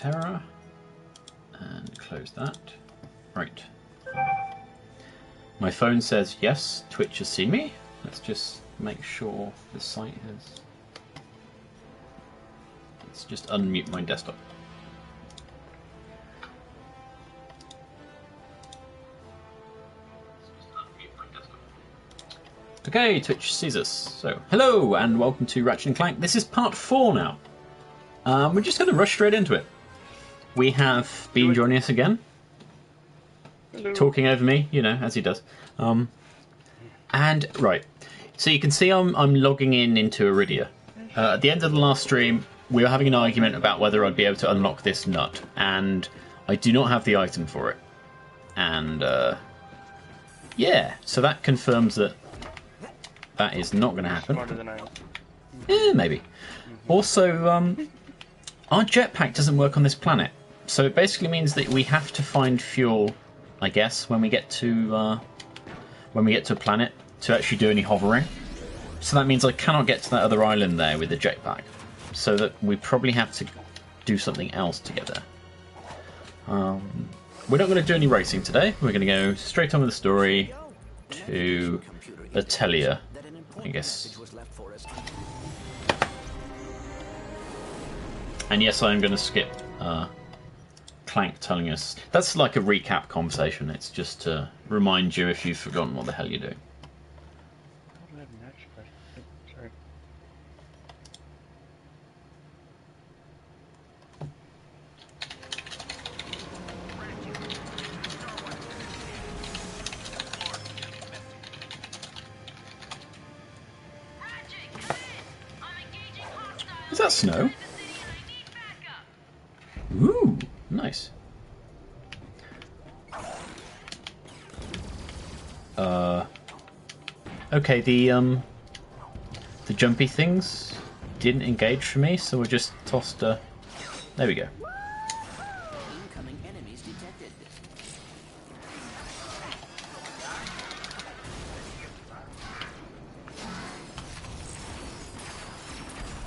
Terra. And close that. Right. My phone says yes, Twitch has seen me. Let's just make sure the site has... Let's just unmute my desktop. Okay, Twitch sees us. So, hello and welcome to Ratchet Clank. This is part 4 now. We're just going to rush straight into it. We have been joining us again. Hello. Talking over me, you know, as he does. And, right. So you can see I'm logging into Iridia. At the end of the last stream, we were having an argument about whether I'd be able to unlock this nut. And I do not have the item for it. And, yeah. So that confirms that that is not going to happen. Smarter than I am. Yeah, maybe. Also, our jetpack doesn't work on this planet, so it basically means that we have to find fuel, I guess, when we get to a planet to actually do any hovering. So that means I cannot get to that other island there with the jetpack. So that we probably have to do something else to get there. We're not going to do any racing today. We're going to go straight on with the story to Atelier, I guess. And yes, I am going to skip Clank telling us. That's like a recap conversation. It's just to remind you if you've forgotten what the hell you're doing. Sorry. Is that snow? Ooh, nice. Okay, the jumpy things didn't engage for me, so we just tossed there we go. Incoming enemies detected.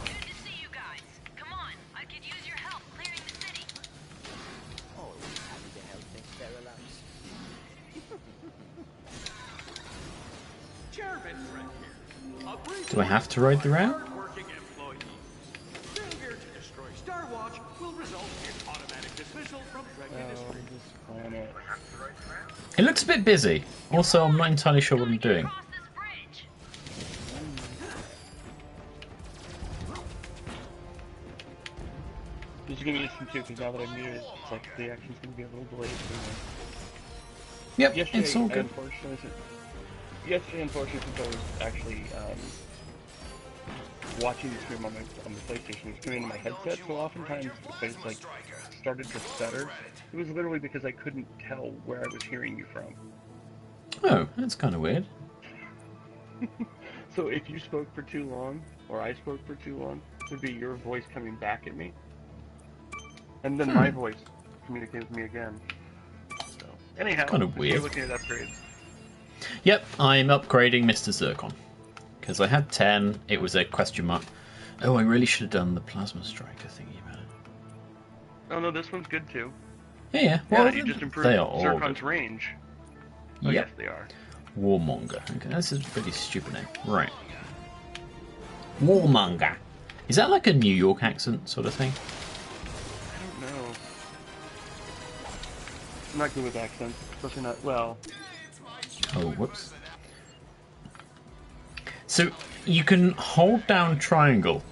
Good to see you guys. Come on, I could use your help clearing the city. Always happy to help things parallax. Do I have to ride the route? It looks a bit busy. Also, I'm not entirely sure what I'm doing. This is going to be interesting too, because now that I'm muted, it's like the action's going to be a little delayed. Yep, Yesterday, it's all good. Yesterday, unfortunately, since I was actually watching the stream on the PlayStation, it was coming into my headset, so oftentimes the face like started to stutter. It was literally because I couldn't tell where I was hearing you from. Oh, that's kind of weird. So if you spoke for too long, or I spoke for too long, it would be your voice coming back at me, and then my voice communicating with me again. So anyhow, kind of weird. You're looking at upgrades. Yep, I'm upgrading Mr. Zircon. Because I had 10, it was a question mark. Oh, I really should have done the plasma striker thingy about it. Oh no, this one's good too. Yeah, well, you just improved they are all Zircon's good. range. Oh, Yep. yes, they are. Warmonger. Okay, that's a pretty stupid name. Right. Warmonger. Is that like a New York accent sort of thing? I don't know. I'm not good with accents, especially not, well... Oh, whoops. So, you can hold down triangle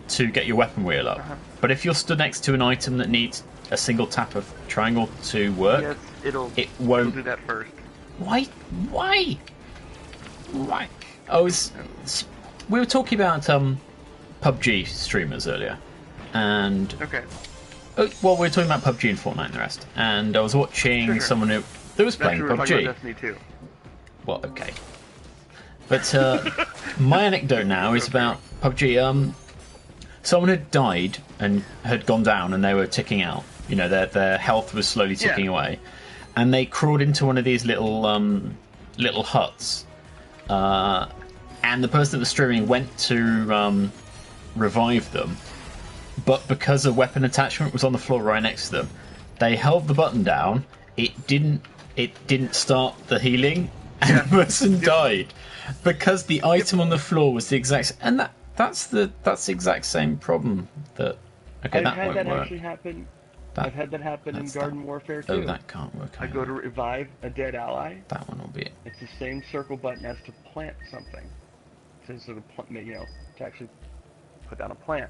to get your weapon wheel up, but if you're stood next to an item that needs a single tap of triangle to work, Yes, it won't... It'll do that first. Why? Why? Oh, we were talking about PUBG streamers earlier, and Okay. well, we were talking about PUBG and Fortnite and the rest, and I was watching someone who was playing Actually, we're talking PUBG. about Destiny 2. Well, okay, but my anecdote now is about PUBG. Someone had died and had gone down, and they were ticking out. You know, their health was slowly ticking away. And they crawled into one of these little huts, and the person that was streaming went to revive them, but because a weapon attachment was on the floor right next to them, they held the button down. It didn't start the healing, and the person died because the item on the floor was the exact. And that's the exact same problem that. Okay, I've had won't that work. actually happen. I've had that happen in Garden Warfare too. Oh, that can't work. I go to revive a dead ally. That one will be it. It's the same circle button as to plant something. To sort of to actually put down a plant.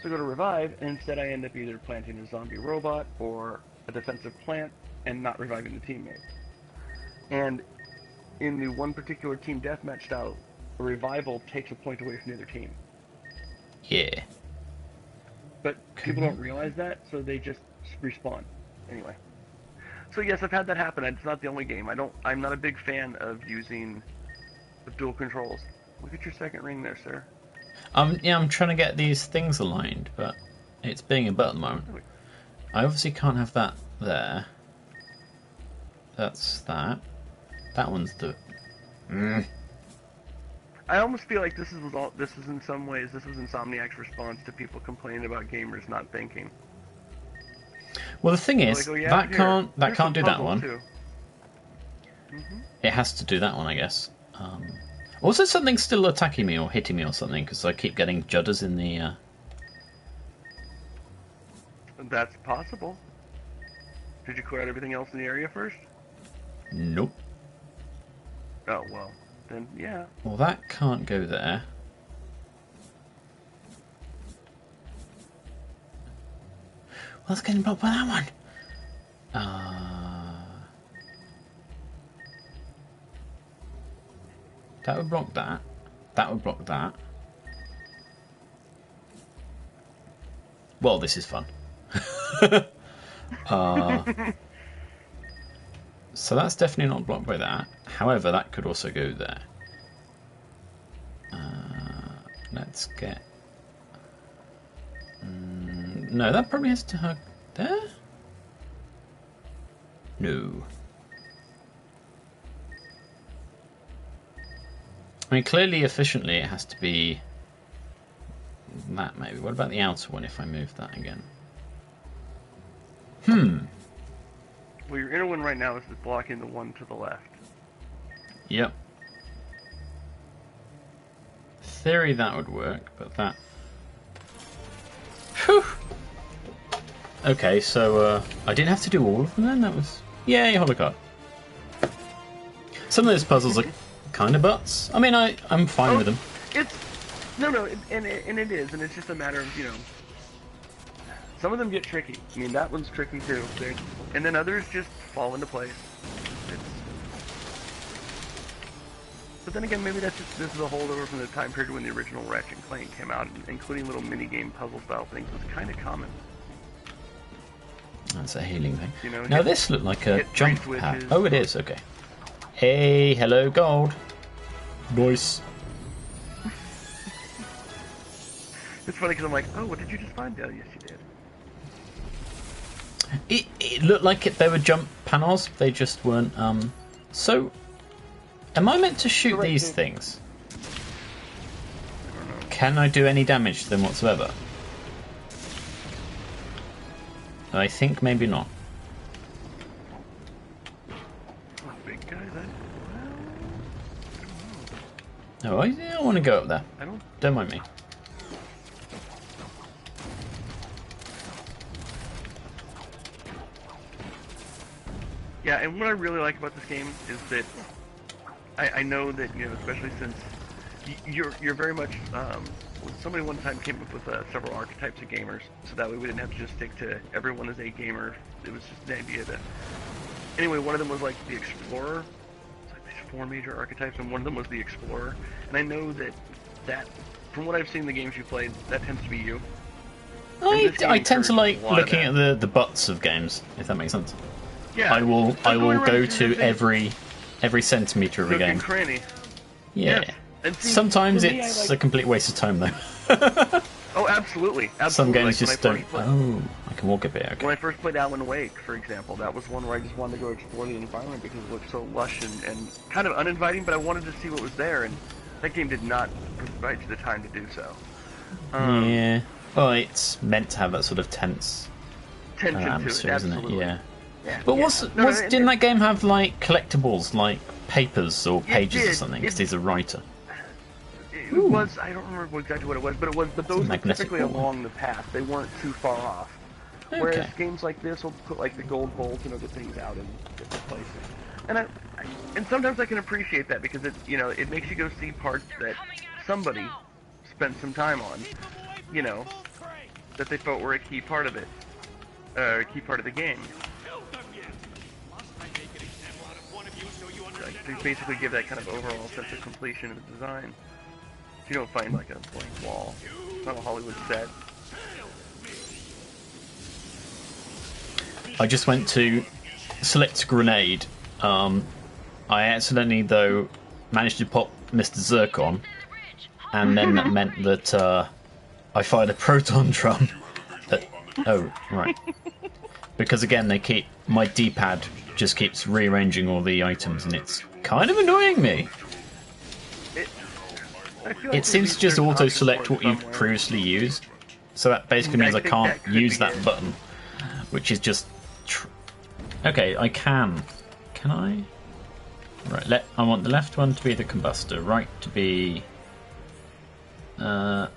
So I go to revive, and instead I end up either planting a zombie robot or a defensive plant and not reviving the teammate. And in the one particular team deathmatch style, a revival takes a point away from the other team. Yeah. But people don't realize that, so they just respawn. Anyway. So yes, I've had that happen. It's not the only game. I'm not a big fan of using the dual controls. Look at your second ring there, sir. Yeah, I'm trying to get these things aligned, but it's being a butt at the moment. I obviously can't have that there. That's that. That one's the. I almost feel like this is in some ways Insomniac's response to people complaining about gamers not thinking. Well, the thing is, like, oh, yeah, that can't do that one. Mm-hmm. It has to do that one, I guess. Also, something's still attacking me or hitting me or something because I keep getting judders in the. That's possible. Did you clear out everything else in the area first? Nope. Oh well, then yeah. Well, that can't go there. Well, that's getting blocked by that one. That would block that. That would block that. Well, this is fun. So that's definitely not blocked by that. However, that could also go there. Let's get... no, that probably has to hug there? No. I mean, clearly, efficiently, it has to be that, maybe. What about the outer one if I move that again? Well, your inner one right now is blocking the one to the left. Yep. Theory that would work, but that... Whew! Okay, so I didn't have to do all of them then? That was... Yay, holocard. Some of those puzzles are kind of butts. I mean, I'm fine with them. And it is, and it's just a matter of, some of them get tricky. I mean, that one's tricky too. And then others just fall into place. But then again, maybe this is a holdover from the time period when the original Ratchet Clank came out, including little mini-game puzzle-style things was kind of common. That's a healing thing. Now this looked like a jump pad. Oh, it is, okay. Hey, hello, gold. Nice. It's funny because I'm like, oh, what did you just find? Oh, yes, you did. It looked like they were jump panels. They just weren't. So, am I meant to shoot these things? I don't know. Can I do any damage to them whatsoever? I think maybe not. Oh, big guys, No, I want to go up there. Don't mind me. Yeah, and what I really like about this game is that I know that, especially since you're very much, somebody one time came up with several archetypes of gamers, so that way we didn't have to just stick to everyone as a gamer. It was just the idea that, anyway, one of them was like the explorer. It's like these 4 major archetypes, and one of them was the explorer. And I know that from what I've seen in the games you played, that tends to be you. I tend to like looking at the butts of games, if that makes sense. Yeah, I will go to every centimetre of a game. Cranny. Yeah. Yes. And see, sometimes me, it's a complete waste of time though. Oh, absolutely. Some games just don't. Oh, I can walk a bit. Okay. When I first played Alan Wake, for example, that was one where I just wanted to go explore the environment because it looked so lush and kind of uninviting, but I wanted to see what was there, and that game did not provide you the time to do so. Yeah. Well, it's meant to have that sort of tense Tension to it, atmosphere, isn't it? absolutely. Yeah. Yeah, But yeah. didn't that game have like collectibles, like papers or pages or did. something? Because he's a writer. It was, I don't remember exactly what it was, but those were magnetic typically ball. along the path. They weren't too far off. Okay. Whereas games like this will put like the gold bolts and other things out in different places. And and sometimes I can appreciate that because it makes you go see parts that somebody spent some time on, that they felt were a key part of it, a key part of the game. Like, they basically give that kind of overall sense of completion of the design. You don't find like a blank wall. It's not a Hollywood set. I just went to select grenade. I accidentally, though, managed to pop Mr. Zircon, and then that meant that I fired a proton drum. Oh, right. Because again, my D-pad just keeps rearranging all the items, and it's kind of annoying me. It seems to just auto-select what you've previously used, so that basically means I can't use that button, which is just... Okay, I can. Can I? Right, I want the left one to be the combustor, right to be... I'll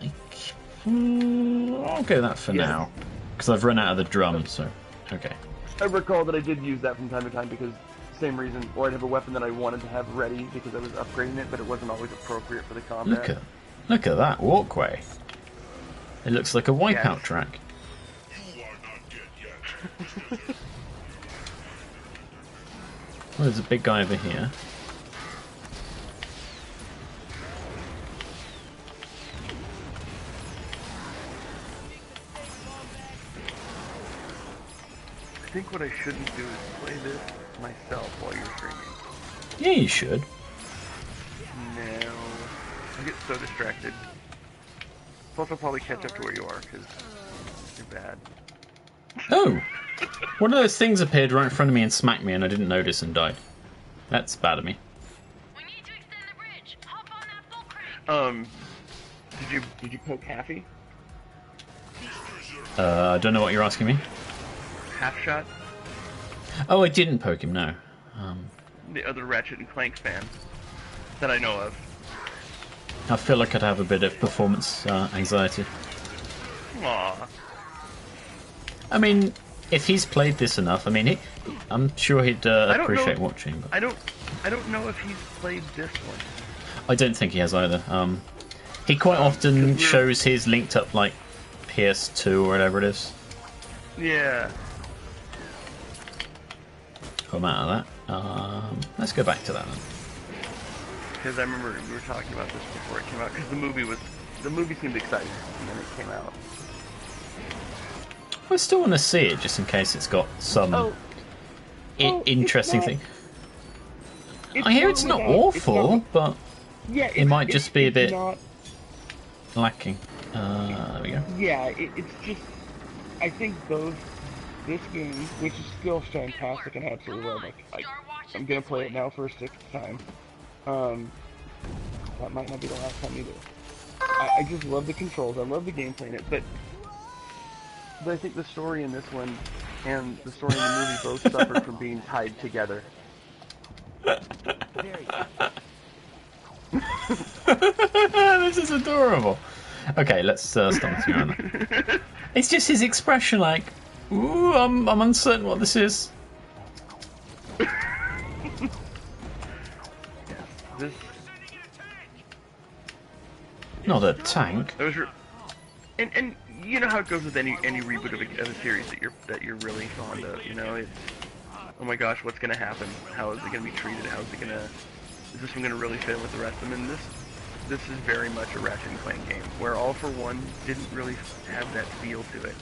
go that for now, because I've run out of the drum, so... Okay. I recall that I did use that from time to time because same reason, or I'd have a weapon that I wanted to have ready because I was upgrading it, but it wasn't always appropriate for the combat. Look at that walkway. It looks like a wipeout track. Well, there's a big guy over here. I think what I shouldn't do is play this myself while you're streaming. Yeah, you should. No. I get so distracted. Plus, I'll probably catch up to where you are, because you're bad. Oh! One of those things appeared right in front of me and smacked me, and I didn't notice and died. That's bad of me. We need to extend the bridge. Hop on that bull crate. Did you poke Happy? I don't know what you're asking me. Half shot? Oh, I didn't poke him, no. The other Ratchet and Clank fan that I know of. I feel like I'd have a bit of performance anxiety. Aww. I mean, if he's played this enough, I'm sure he'd appreciate watching. But I don't know if he's played this one. I don't think he has either. He quite often shows his linked up like PS2 or whatever it is. Yeah. Come out of that. Let's go back to that then. Because I remember we were talking about this before it came out. Because the movie seemed exciting, and then it came out. I still want to see it, just in case it's got some interesting thing. I hear it's not awful, but it might just be a bit lacking. There we go. Yeah, it's just... I think this game, which is still fantastic and absolutely love it. I'm gonna play it now for a 6th time. That might not be the last time either. I just love the controls, I love the gameplay in it, but I think the story in this one and the story in the movie both suffered from being tied together. This is adorable. Okay, let's stop messing around. It's just his expression, like, ooh, I'm uncertain what this is. This... Not a tank. And you know how it goes with any reboot of a series that you're really fond of. You know, it's, oh my gosh, what's gonna happen? How is it gonna be treated? Is this one gonna really fit in with the rest of them? And this is very much a Ratchet and Clank game, where All for One didn't really have that feel to it.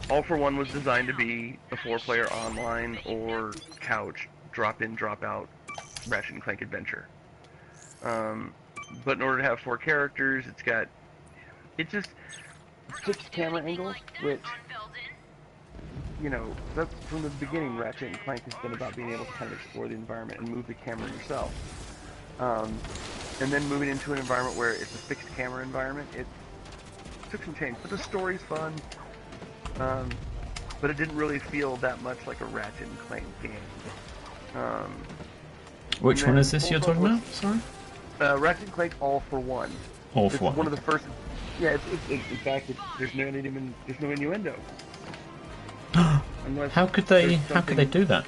All for One was designed to be a 4-player online or couch drop in, drop out Ratchet and Clank adventure. But in order to have 4 characters, it's just 6 camera angles, which, you know, that's from the beginning. Ratchet and Clank has been about being able to kind of explore the environment and move the camera yourself. And then moving into an environment where it's a fixed camera environment, took some change, but the story's fun. But it didn't really feel that much like a Ratchet and Clank game. Which and one then is this you're talking about? Sorry. Ratchet and Clank All for One. All It's for one. one of the first. Yeah, in fact, there's no innuendo. Unless How could they? there's How could they something- do that?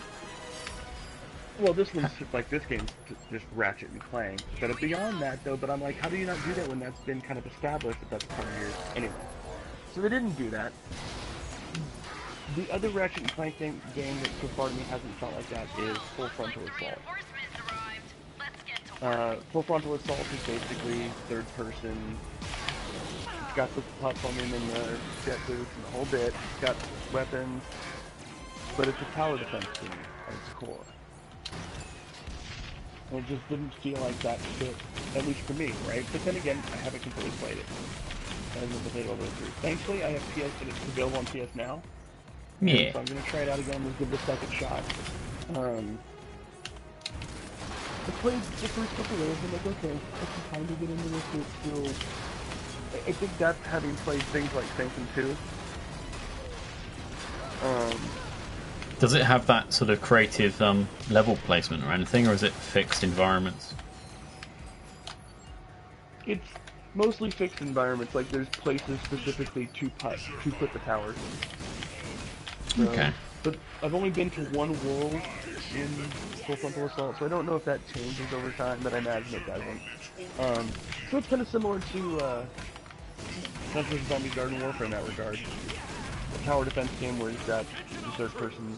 Well, this one's like this game's just Ratchet and Clank. But beyond that, though, but I'm like, how do you not do that when that's been kind of established that that's part of yours anyway? So they didn't do that. The other Ratchet and Clank game that so far to me hasn't felt like that is Full Frontal Assault. Reinforcements arrived. Let's get to work. Full Frontal Assault is basically third person. It's got the platforming and the jet boots and the whole bit. It's got weapons, but it's a tower defense game at its core. And it just didn't feel like that fit, at least for me, right? But then again, I haven't completely played it. I haven't played it all the way through. Thankfully, I have PS, and it's available on PS Now. Yeah. So I'm gonna try it out again and give it a second shot. I played the first couple of days and I'm like, okay, I can kind of get into this, but it's still... I think that's having played things like Saints 2. Does it have that sort of creative level placement or anything, or is it fixed environments? It's mostly fixed environments, like there's places specifically to put the towers in. So, Okay. But I've only been to one world in Full Frontal Assault, so I don't know if that changes over time, but I imagine it doesn't. So it's kind of similar to Plants vs. Zombies Garden Warfare in that regard. A tower defense game where you've got the third person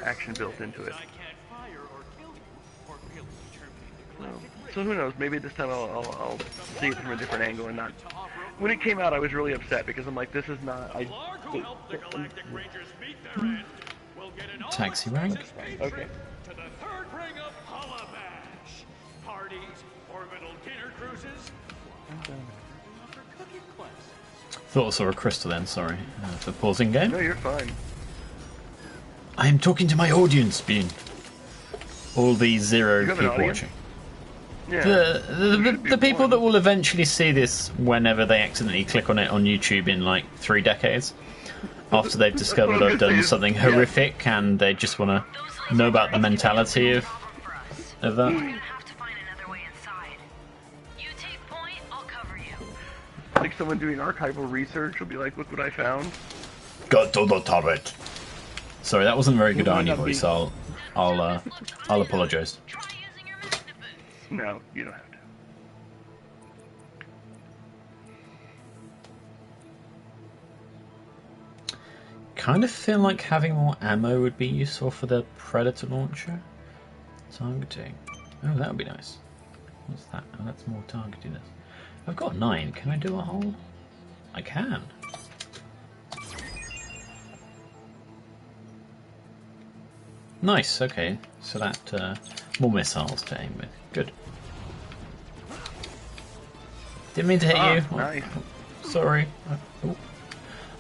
action built into it. So who knows? Maybe this time I'll see it from a different angle and not. When it came out, I was really upset because I'm like, this is not. Taxi rank? Okay. To the third ring of Calabash. Parties, orbital dinner cruises, for cooking classes. Thought I saw a crystal then, sorry. For pausing game. No, you're fine. I am talking to my audience, Bean. All these zero You have an people audience? watching. Yeah. The people that will eventually see this whenever they accidentally click on it on YouTube in like 3 decades, after they've discovered I've done something horrific and they just want to know about the mentality of We're that. gonna have to find another way inside. You take point, I'll cover you. Like someone doing archival research will be like, look what I found. Go to the turret. Sorry, that wasn't very good It might Arnie not voice. be. I'll apologise. Try using your magna boots. No, you don't have to. Kind of feel like having more ammo would be useful for the Predator launcher. Targeting. Oh, that would be nice. What's that? Oh, that's more targetedness. I've got 9. Can I do a whole? I can. Nice, okay. So that, more missiles to aim with. Good. Didn't mean to hit you. Nice. Sorry.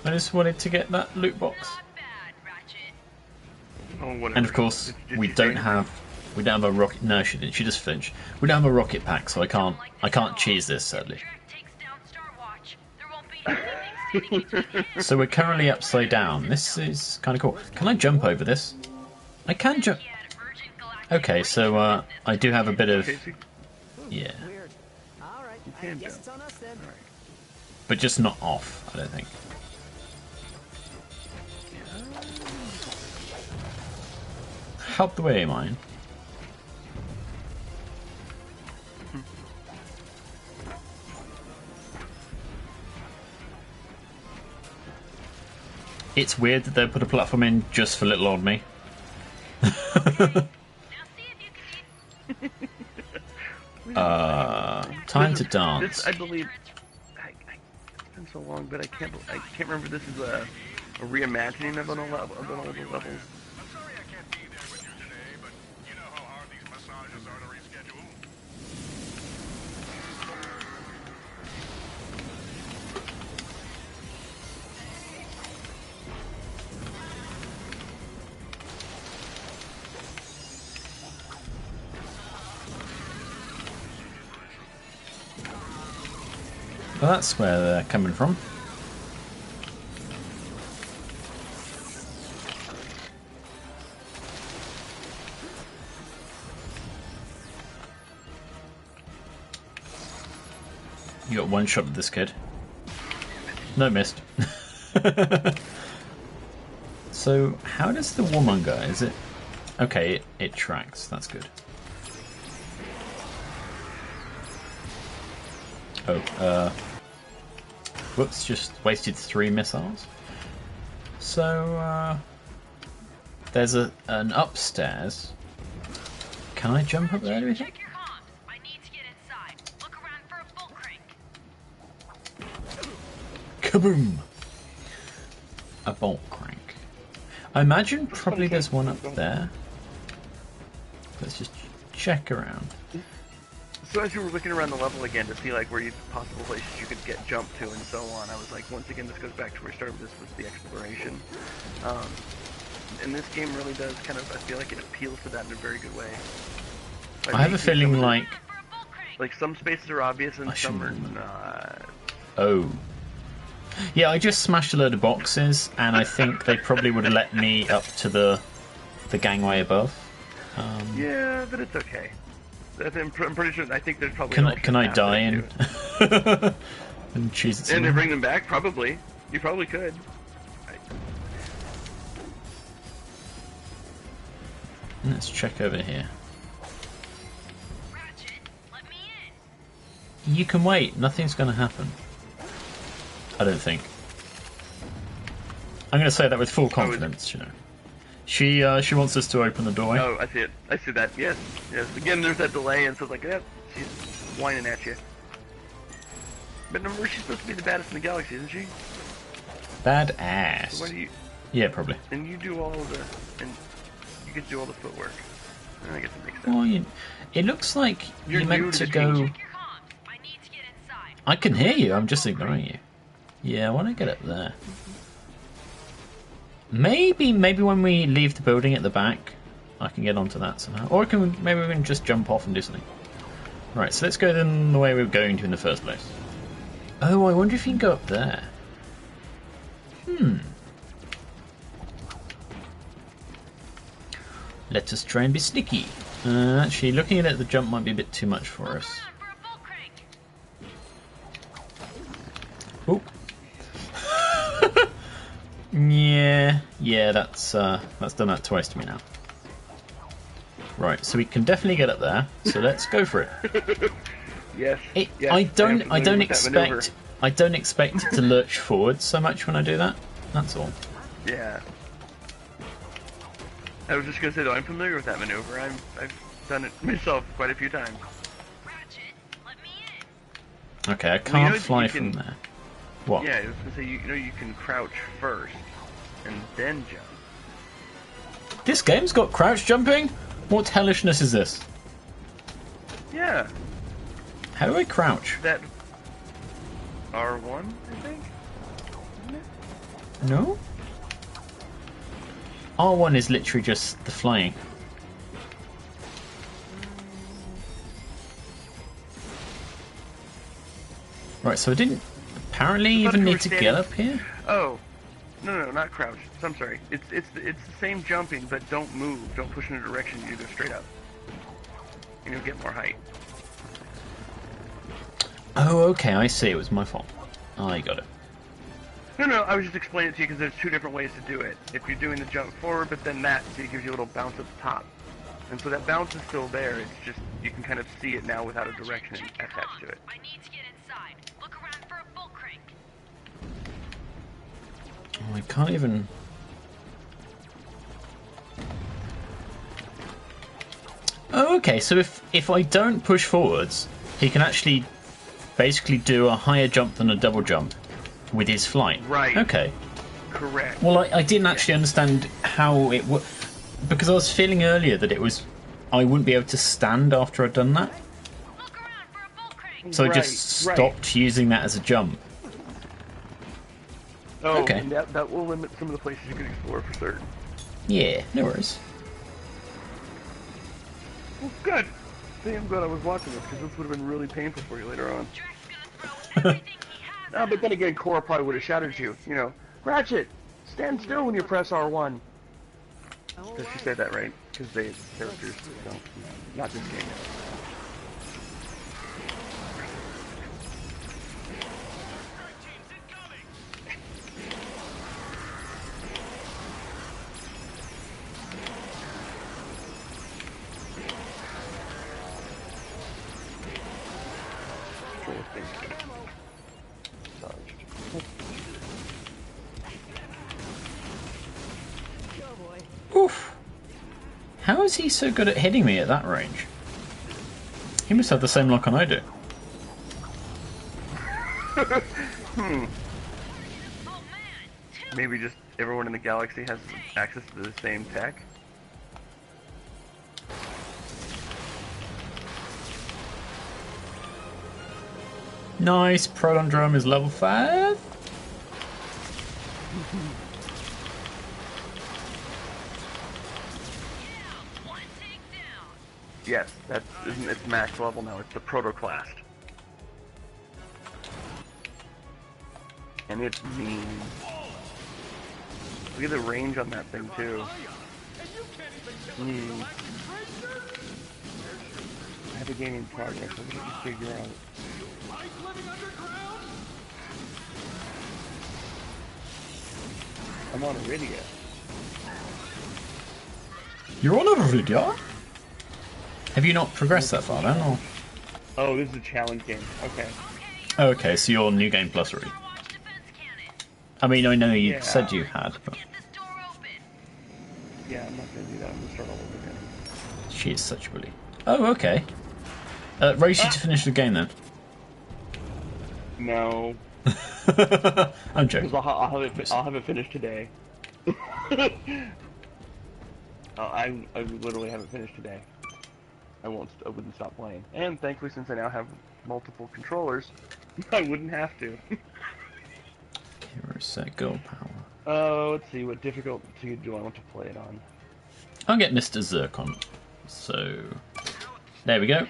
I just wanted to get that loot box. Not bad, Ratchet. Oh, whatever. And of course, Did we she don't say- have a rocket. No, she didn't. She just flinched. We don't have a rocket pack, so I can't cheese this sadly. Track takes down Star Watch. There won't be anything standing between him. So we're currently upside down. This is kind of cool. Can I jump over this? I can jump. He had urgent galactic Okay, so I do have a bit of Casey? yeah, Weird. All right. I can guess jump. it's on us then. but just not off. I don't think. Help the way, mine. It's weird that they put a platform in just for little old me. Now see if you can Time to This, dance. I believe. It's been so long, but I can't remember. This is a reimagining of an old level. I'm sorry I can't be there with you today, but you know how hard these massages are to reschedule. Well, that's where they're coming from. You got one shot at this kid. No, missed. So, how does the warmonger? Is it okay? It tracks. That's good. Oh, whoops! Just wasted 3 missiles. So, there's an upstairs. Can I jump up there? Do you think? Check your comms. I need to get inside. Look around for a bolt crank. Kaboom! A bolt crank. I imagine probably there's one up there. Let's just check around. So as you were looking around the level again to see like where you possible places you could get jumped to and so on, I was like, once again, this goes back to where we started. This was the exploration, and this game really does kind of. I feel like it appeals to that in a very good way. I have a feeling like some spaces are obvious and some are not. Oh. Yeah, I just smashed a load of boxes, and I think they probably would have let me up to the gangway above. Yeah, but it's okay. I'm pretty sure. I think there's probably. Can I die and and choose it? And then bring them back? Probably. You probably could. Let's check over here. Ratchet, let me in. You can wait. Nothing's going to happen. I don't think. I'm going to say that with full confidence. You know, she wants us to open the doorway. Oh, I see it. I see that. Yes, yes. Again, there's that delay, and so it's like, yeah, she's whining at you. But remember, she's supposed to be the baddest in the galaxy, isn't she? Badass. So why do you? Yeah, probably. And you do all the, and you get to do all the footwork. I guess it makes sense. Well, it looks like You're you're new meant to to the game. go. Check your comms. I need to get inside. I can hear you. I'm just ignoring you. Yeah, I want to get up there. Maybe when we leave the building at the back, I can get onto that somehow. Or maybe we can just jump off and do something. Right, so let's go then the way we were going to in the first place. Oh, I wonder if you can go up there. Let us try and be sneaky. Actually, looking at it, the jump might be a bit too much for Look us. around for a bolt crank. Oh. Yeah, that's done that twice to me now. Right, so we can definitely get up there. So let's go for it. Yes. Yes, yes, I don't am familiar with that maneuver. expect it to lurch forward so much when I do that. That's all. Yeah. I was just gonna say though, I'm familiar with that maneuver. I've done it myself quite a few times. Ratchet, let me in. Okay, I Well, can't you know, fly you from can- there. What? Yeah, I was gonna say you know you can crouch first and then jump. This game's got crouch jumping? What hellishness is this? Yeah, How do I crouch? that R1, I think. No? R1 is literally just the flying. Right, so I didn't apparently I thought even you were need to get standing- up here? Oh, no, not crouch. I'm sorry. It's the same jumping, but don't move. Don't push in a direction. You go straight up, and you'll get more height. Oh, okay, I see. It was my fault. I got it. No, I was just explaining it to you because there's 2 different ways to do it. If you're doing the jump forward, but then that, so it gives you a little bounce at the top. And so that bounce is still there, it's just, you can kind of see it now without a direction Check your attached to comms. it. I need to get inside. Look around for a bolt crank. Oh, I can't even... Oh, okay, so if I don't push forwards, he can actually basically do a higher jump than a double jump with his flight. Right. Okay. Correct. Well, I didn't actually understand how it would... Because I was feeling earlier that it was... I wouldn't be able to stand after I'd done that. Look around for a bolt crank. So I just Right. stopped using that as a jump. Oh, okay. and that will limit some of the places you can explore for certain. Yeah, no worries. Well, good. See, I'm glad I was watching this, because this would have been really painful for you later on. Drax gonna throw everything he But then again, Cora probably would have shouted you. You know, Ratchet, stand still when you press R1. Does she say that right? Because they characters don't. Not this game. Oof. How is he so good at hitting me at that range? He must have the same luck on I do. Maybe just everyone in the galaxy has access to the same tech. Nice, Proton Drum is level 5. Yes, isn't its max level now. It's the protoclast. And it's mean. Look at the range on that thing too. I have a game in progress. I'm gonna just figure out. I'm on Iridia. You're on a video? Have you not progressed that far then? Or? Oh, this is a challenge game. Okay. Okay, so you're New Game Plus already. I mean, I know you said you had, but... Yeah, I'm not gonna do that. I'm gonna start all over again. She is such a bully. Oh, okay. Race you to finish the game then. No. I'm joking. Because I'll have it finished today. I literally have it finished today. I wouldn't stop playing. And thankfully, since I now have multiple controllers, I wouldn't have to. Hero set gold power. Let's see, what difficulty do I want to play it on? I'll get Mr. Zircon. So, there we go.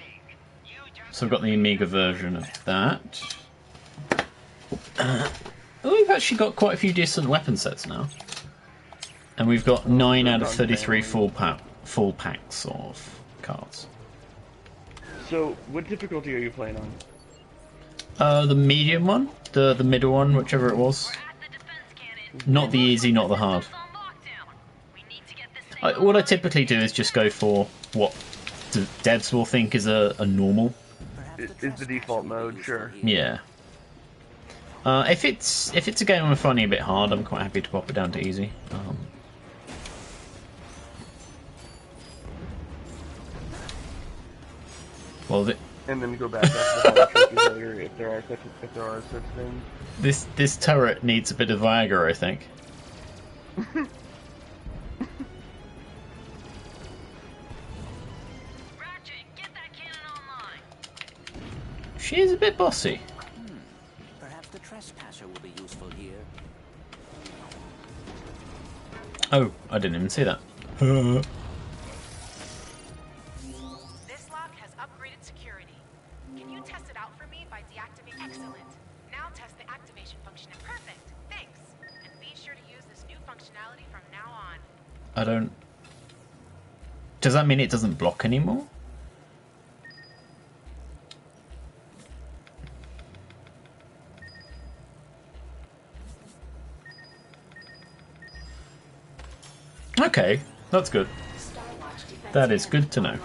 So I've got the Amiga version of that. We've actually got quite a few decent weapon sets now. And we've got 9 out of 33 full packs of cards. So, what difficulty are you playing on? The medium one, the middle one, whichever it was. Not the easy, not the hard. What I typically do is just go for what devs will think is a normal. Is the default mode, sure. Yeah. If it's a game I'm finding a bit hard, I'm quite happy to pop it down to easy. And then go back after the trophies later if there are such things. This turret needs a bit of Viagra, I think. Ratchet, get that cannon online. She is a bit bossy. Perhaps the trespasser will be useful here. Oh, I didn't even see that. This lock has upgraded security. Can you test it out for me by deactivating? Excellent. Now test the activation function. Perfect. Thanks. And be sure to use this new functionality from now on. I don't... Does that mean it doesn't block anymore? Okay, that's good. That is good to know.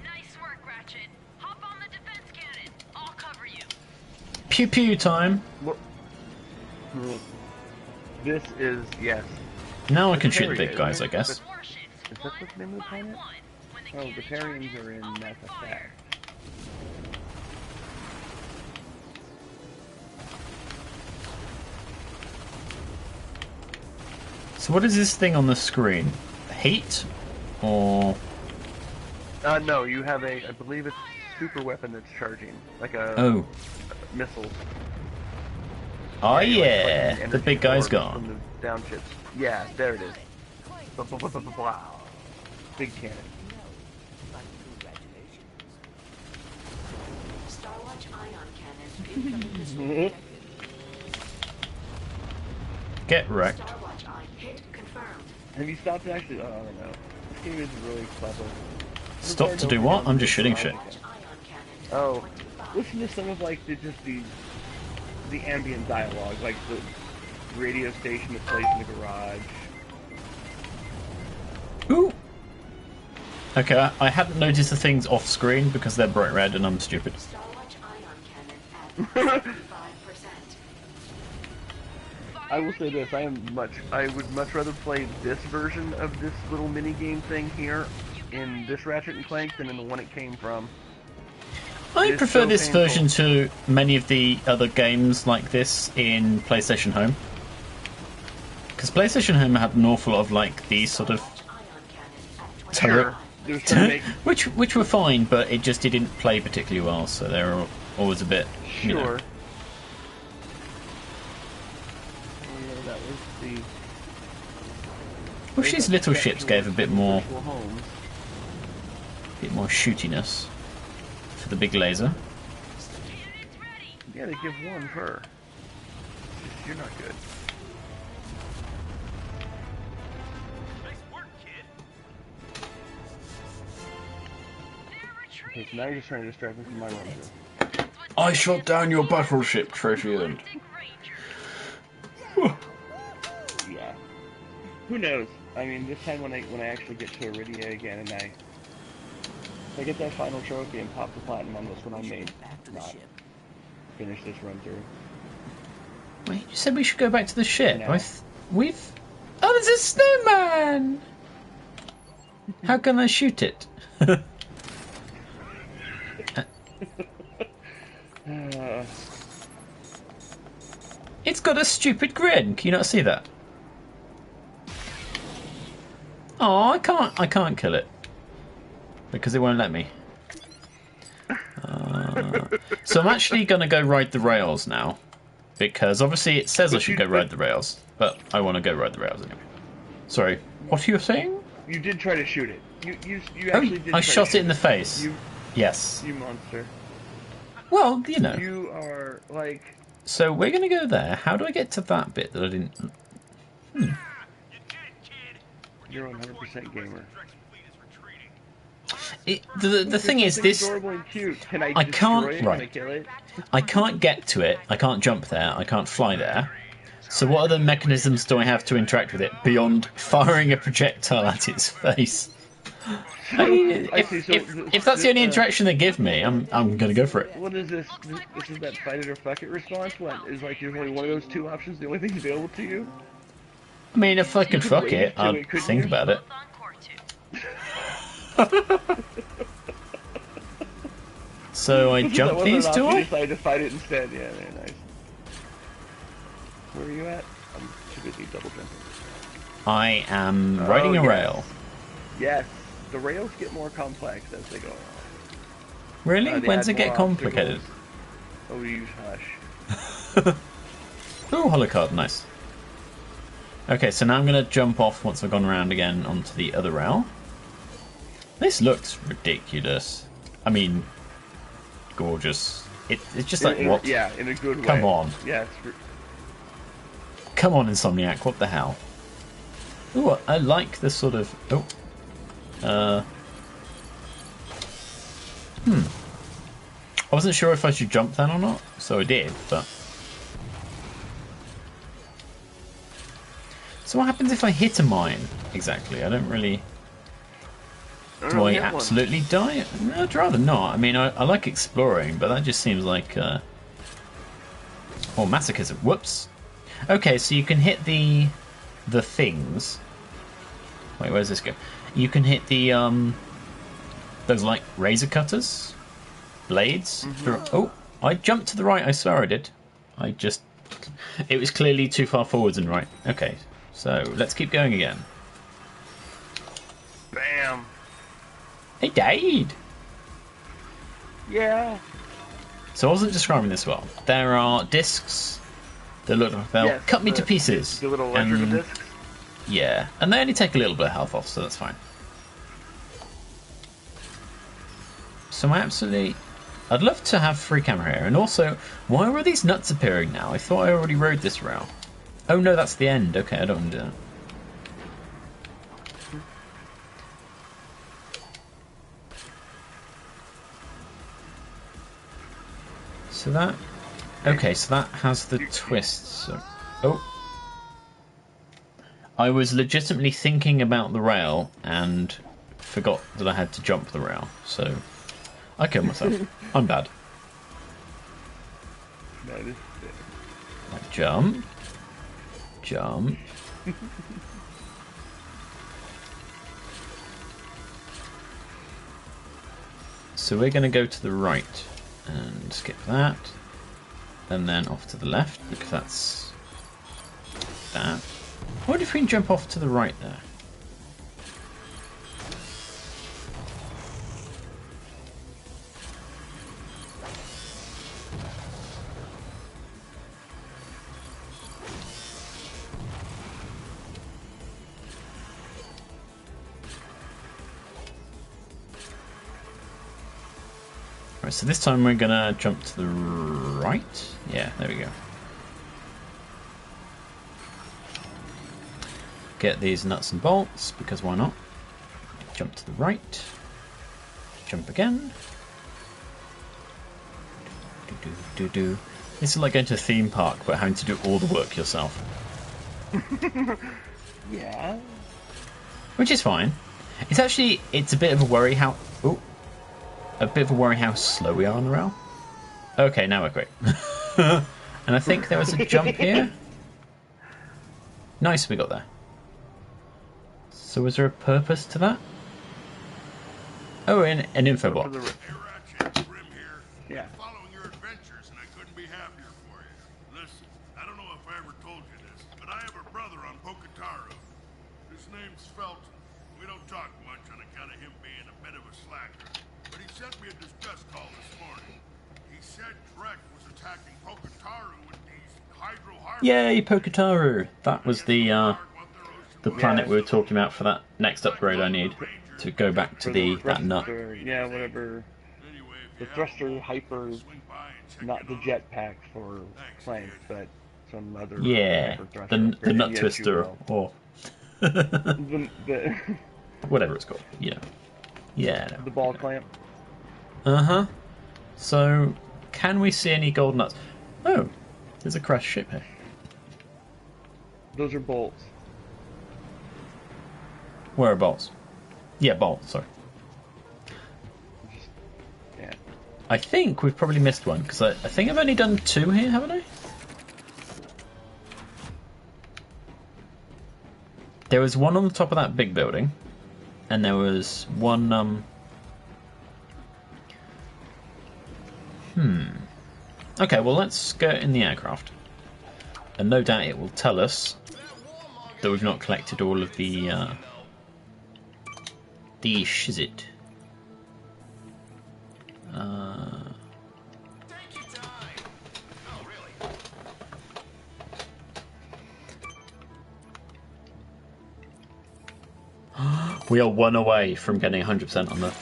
Nice work, Ratchet. Hop on the defense cannon. I'll cover you. Pew pew time. This is, yes. Now I can shoot the big guys, I guess. Is that the name of the planet? Oh, the Tarians are in Mass Effect. So what is this thing on the screen? Heat? Or... No, you have I believe it's a super weapon that's charging. Like a missile. Oh yeah, yeah, the big guy's gone. From the downships. Yeah, there it is. Wow. Big cannon. But congratulations. Starwatch ion cannon Get wrecked. Have you stopped to actually? Oh, I don't know. This game is really clever. Stop to do what? I'm just shooting shit. Oh, listen to some of like the ambient dialogue, like the radio station that plays in the garage. Ooh. Okay, I hadn't noticed the things off screen because they're bright red and I'm stupid. I will say this: I would much rather play this version of this little mini game thing here in this Ratchet and Clank than in the one it came from. I It's prefer so this painful. version to many of the other games like this in PlayStation Home. Because PlayStation Home had an awful lot of like these sort of turret, There's some make which were fine, but it just didn't play particularly well, so they were always a bit. You know. sure. Oh, yeah, that was the. Wish these little ships gave a bit more Homes. shootiness for the big laser. Yeah, they give one per. You're not good. Nice work, kid. Okay, so now you're just trying to distract me from my run through. I shot down your battleship, Trothian. Yeah. Who knows? I mean, this time when I actually get to Iridia again and if I get that final trophy and pop the platinum on this one, I may not finish this run through. Wait, you said we should go back to the ship. No. We've. Oh, there's a snowman! How can I shoot it? It's got a stupid grin. Can you not see that? Oh, I can't kill it because it won't let me. So I'm actually going to go ride the rails now because obviously it says I should go ride the rails, but I want to go ride the rails anyway. Sorry, what are you saying? You did try to shoot it. You Oh, actually did. I try to shot shoot it in the face. Yes. You monster. Well, you know. You are like. So we're going to go there. How do I get to that bit that I didn't... You did, kid. You're 100% gamer. The thing is, Something this... adorable and cute. Can I I destroy can't- it? right. Can I kill it? I can't get to it. I can't jump there. I can't fly there. So what other mechanisms do I have to interact with it beyond firing a projectile at its face? I mean, I see, so if that's the only interaction they give me, I'm going to go for it. What is this? This is that fight it or fuck it response? What is like? There's only one of those two options. The only thing available to you. I mean, if I could could fuck wait it, till I'd it, couldn't think you? about it. So I jump That wasn't these, an do option, I? You decided to fight it instead. Yeah, very nice. Where are you at? I'm too busy double jumping. I am riding a yes. rail. Yes, the rails get more complex as they go on. Really? They When's add it get more complicated? obstacles. Oh, you hush. Ooh, hollow card, nice. Okay, so now I'm going to jump off once I've gone around again onto the other rail. This looks ridiculous. I mean, gorgeous. It's just like, what? Yeah, in a good way. Come on. Yeah, Come on, Insomniac, what the hell? Ooh, I like this sort of... Oh. I wasn't sure if I should jump then or not, so I did, but... So what happens if I hit a mine, exactly? I don't really... Do I absolutely die? No, I'd rather not. I mean, I like exploring, but that just seems like... Or masochism. Whoops. Okay, so you can hit the things. Wait, where's this go? You can hit the, those, like, razor cutters? Blades? Oh, I jumped to the right, I swear I did. I just... It was clearly too far forwards and right. Okay, so let's keep going again. Bam. They died! Yeah. So I wasn't describing this well. There are discs that look like they'll Yes, cut me to pieces. The little electrical and, discs. yeah, and they only take a little bit of health off, so that's fine. So I absolutely... I'd love to have free camera here. And also, why were these nuts appearing now? I thought I already rode this rail. Oh no, that's the end. Okay, I don't want to do that. So that... Okay, so that has the twists. So, oh. I was legitimately thinking about the rail and forgot that I had to jump the rail. So, I killed myself. I'm bad. That is Like, jump. Jump. So we're going to go to the right and skip that. And then off to the left, because that's that. I wonder if we can jump off to the right there. Right, so this time we're gonna jump to the right. Yeah, there we go. Get these nuts and bolts, because why not? Jump to the right. Jump again. Do. This is like going to a theme park, but having to do all the work yourself. Yeah. Which is fine. It's a bit of a worry how... Ooh. A bit of a worry how slow we are on the rail. Okay, now we're quick. And I think there was a jump here. Nice, we got there. So was there a purpose to that? Oh, an info block. Hey Ratchet, Grim here. Yeah. Following your adventures, and I couldn't be happier for you. Listen, I don't know if I ever told you this, but I have a brother on Pocataru. His name's Felton. We don't talk much on account of him being a bit of a slacker. But he sent me a distress call this morning. He said Drek was attacking Pocataru with these hydro harvesters. Yay, Pocataru! That was the planet we were talking about for that next upgrade I need to go back to that nut. Yeah, whatever. The thruster hyper, not the jetpack for Clank, but some other. Yeah, hyper thruster the nut upgrade. Yes, twister you will. or the whatever it's called. Yeah. Yeah. the ball clamp. Uh-huh. So, can we see any gold nuts? Oh, there's a crashed ship here. Those are bolts. Where are bolts? Yeah, bolts, sorry. Yeah. I think we've probably missed one, because I think I've only done 2 here, haven't I? There was one on the top of that big building, and there was one, Okay, well let's go in the aircraft. And no doubt it will tell us that we've not collected all of the shizit. We are 1 away from getting 100% on the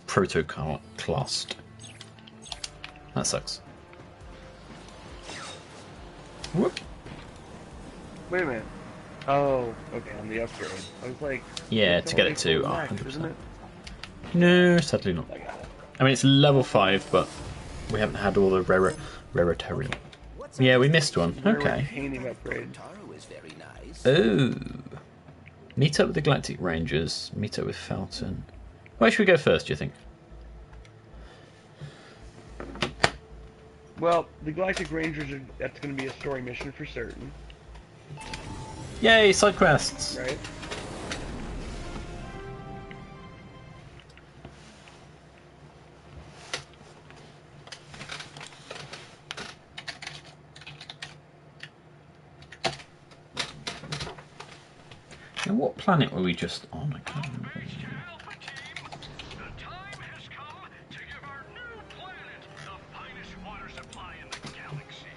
protoclast. That sucks. Whoop. Wait a minute. Oh, okay, on the upgrade. I was like... Yeah, it's to get only it to full max, 100%. isn't it? No, sadly not. I got it. I mean, it's level 5, but we haven't had all the raritarial. Yeah, we missed one. Okay. Retaining upgrade. Taro is very nice. Oh. Meet up with the Galactic Rangers. Meet up with Felton. Where should we go first, do you think? Well, the Galactic Rangers that's going to be a story mission for certain, Yay, side quests! right? Now, what planet were we just on? I can't remember. Alpha Team, the time has come to give our new planet the finest water supply in the galaxy.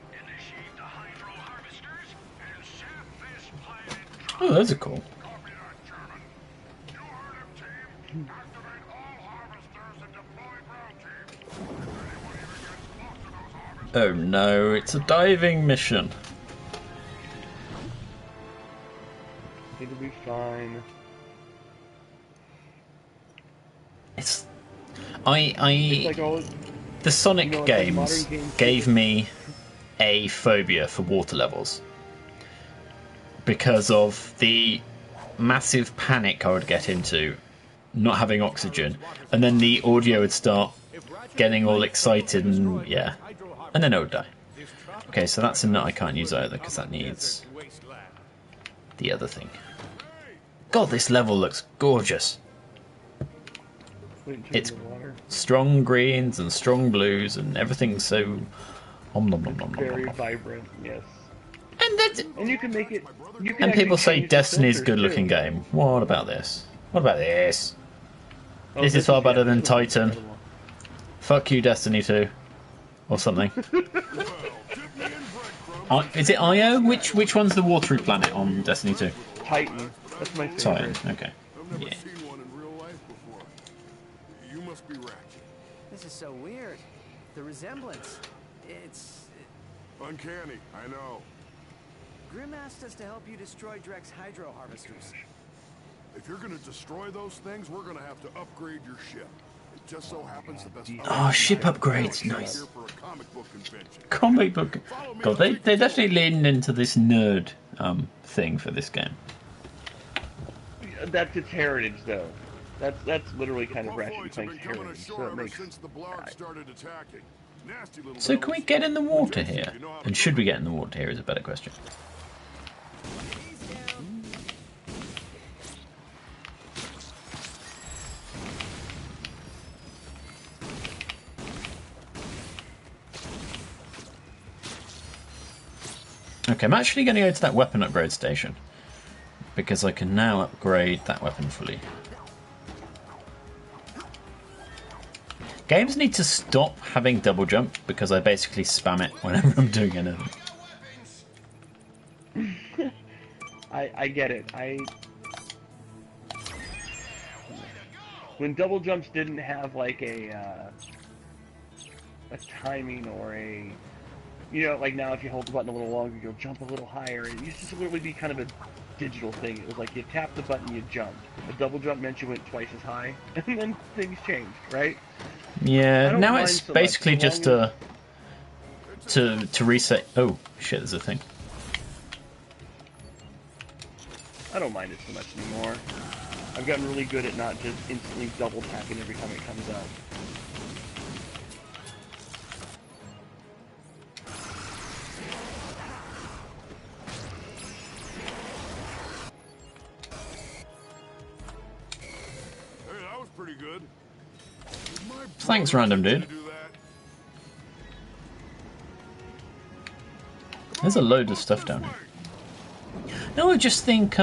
Initiate the hydro harvesters and sap this planet dry. Oh, those are cool. Copy that, German. You heard him, team. Activate all harvesters and deploy ground teams. Oh no, it's a diving mission. It'll be fine. It's It's like all. the Sonic It's like games modern games gave me a phobia for water levels because of the massive panic I would get into not having oxygen, and then the audio would start getting all excited and yeah, and then it would die. Okay, so that's a nut I can't use either because that needs the other thing. God, this level looks gorgeous. It's strong greens and strong blues and everything's so Very vibrant, yes. And that's, And you can make it. You can and people actually say change the Destiny's a filters, good looking too. game. What about this? What about this? Oh, This is far better than this is Titan. incredible. Fuck you, Destiny 2. Or something. Is it Io? Which one's the watery planet on Destiny 2? Titan. That's my favorite. Titan, okay. I've never Yeah. seen one in real life before. You must be Ratchet. This is so weird. The resemblance. It's... Uncanny, I know. Grim asked us to help you destroy Drek's hydro harvesters. If you're gonna destroy those things, we're gonna have to upgrade your ship. It just so happens the best. Oh, ship upgrades, nice. Here for a comic book convention. Comic book. God, they're definitely leaning into this nerd thing for this game. That's its heritage, though. That's literally kind of Ratchet Buffaloids have Clank's been coming heritage. ashore So it ever makes. since the Blarg started attacking. Nasty little So can we devils. get in the water here? And should we get in the water here is a better question. Okay, I'm actually going to go to that weapon upgrade station because I can now upgrade that weapon fully. Games need to stop having double jump because I basically spam it whenever I'm doing anything. I get it. When double jumps didn't have like a timing or a, you know, like now if you hold the button a little longer, you'll jump a little higher. It used to literally be kind of a digital thing. It was like you tap the button, you jump. A double jump meant you went twice as high, and then things changed, right? I Yeah, don't now mind it's so much, basically as just long to reset. Oh shit, there's a thing. I don't mind it so much anymore. I've gotten really good at not just instantly double tapping every time it comes up. Hey, that was pretty good. My Thanks, brother random used dude. to do that. There's a load of stuff down here. No, I just think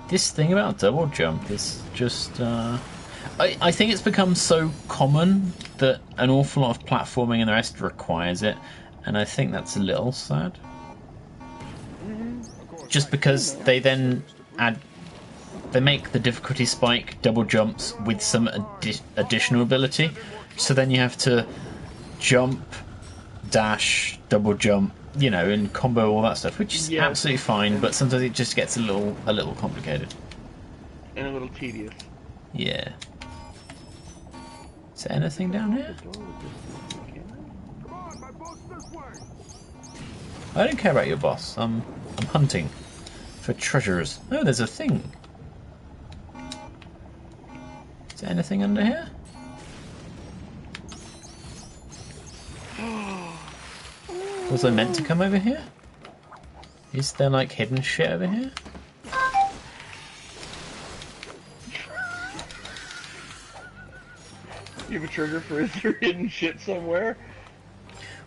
this thing about double jump is just I think it's become so common that an awful lot of platforming and the rest requires it, and I think that's a little sad. Just because they then they make the difficulty spike double jumps with some additional ability, so then you have to jump, dash, double jump, you know, and combo all that stuff, which is absolutely fine, but sometimes it just gets a little complicated. And a little tedious. Yeah. Is there anything down here? Come on, my boat's this way. I don't care about your boss. I'm hunting for treasures. Oh, there's a thing. Is there anything under here? Was I meant to come over here? Is there like hidden shit over here? You have a trigger for is there hidden shit somewhere?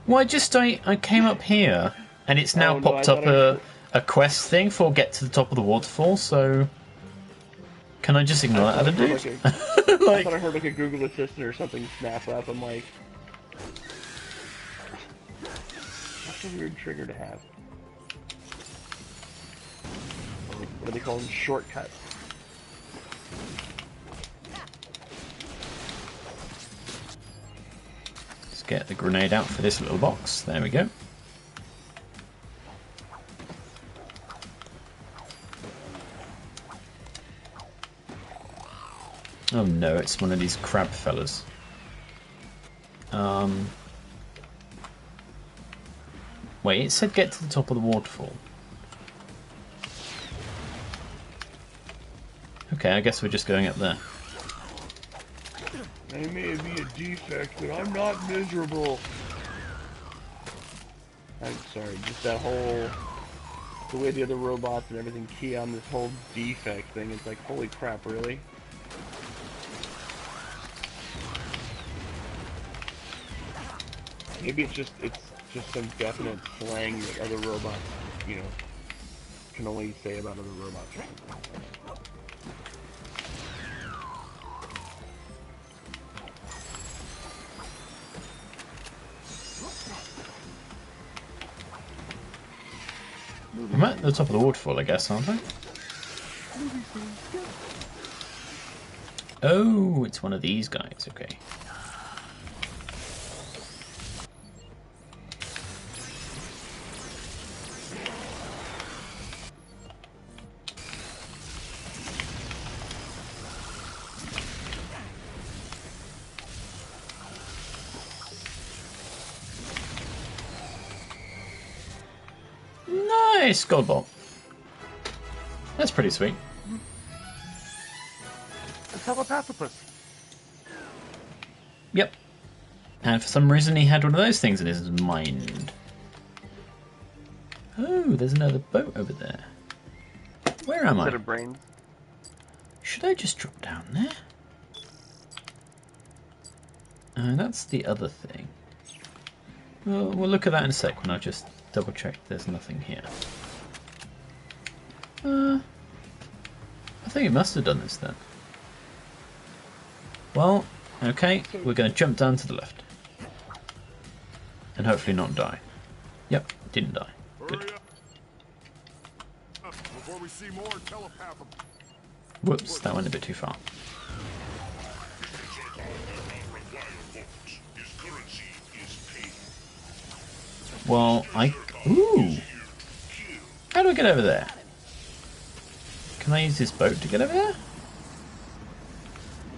Well, I came up here and it's now Oh, no, popped I up thought a quest thing for get to the top of the waterfall, so can I just ignore that other dude? I thought I Like, heard like a Google Assistant or something snap up. I'm like, that's a weird trigger to have. What do they call them? Shortcuts. get the grenade out for this little box. There we go. Oh no, it's one of these crab fellas. Wait, it said get to the top of the waterfall. Okay, I guess we're just going up there. That may be a defect, but I'm not miserable. I'm sorry, just that whole... the way the other robots and everything key on this whole defect thing, it's like, holy crap, really? Maybe it's just some definite slang that other robots, you know, can only say about other robots or something. I'm at the top of the waterfall, I guess, aren't I? Oh, it's one of these guys, okay. Nice gold ball. That's pretty sweet. A telepathopus. Yep. And for some reason he had one of those things in his mind. Oh, there's another boat over there. Where am I? Instead of brains. Should I just drop down there? That's the other thing. Well, we'll look at that in a sec when I just double check there's nothing here. I think it must have done this then. Well, okay, we're going to jump down to the left. And hopefully not die. Yep, didn't die. Good. Hurry up before we see more telepath. Whoops, that went a bit too far. Well, Ooh! How do I get over there? Can I use this boat to get over there?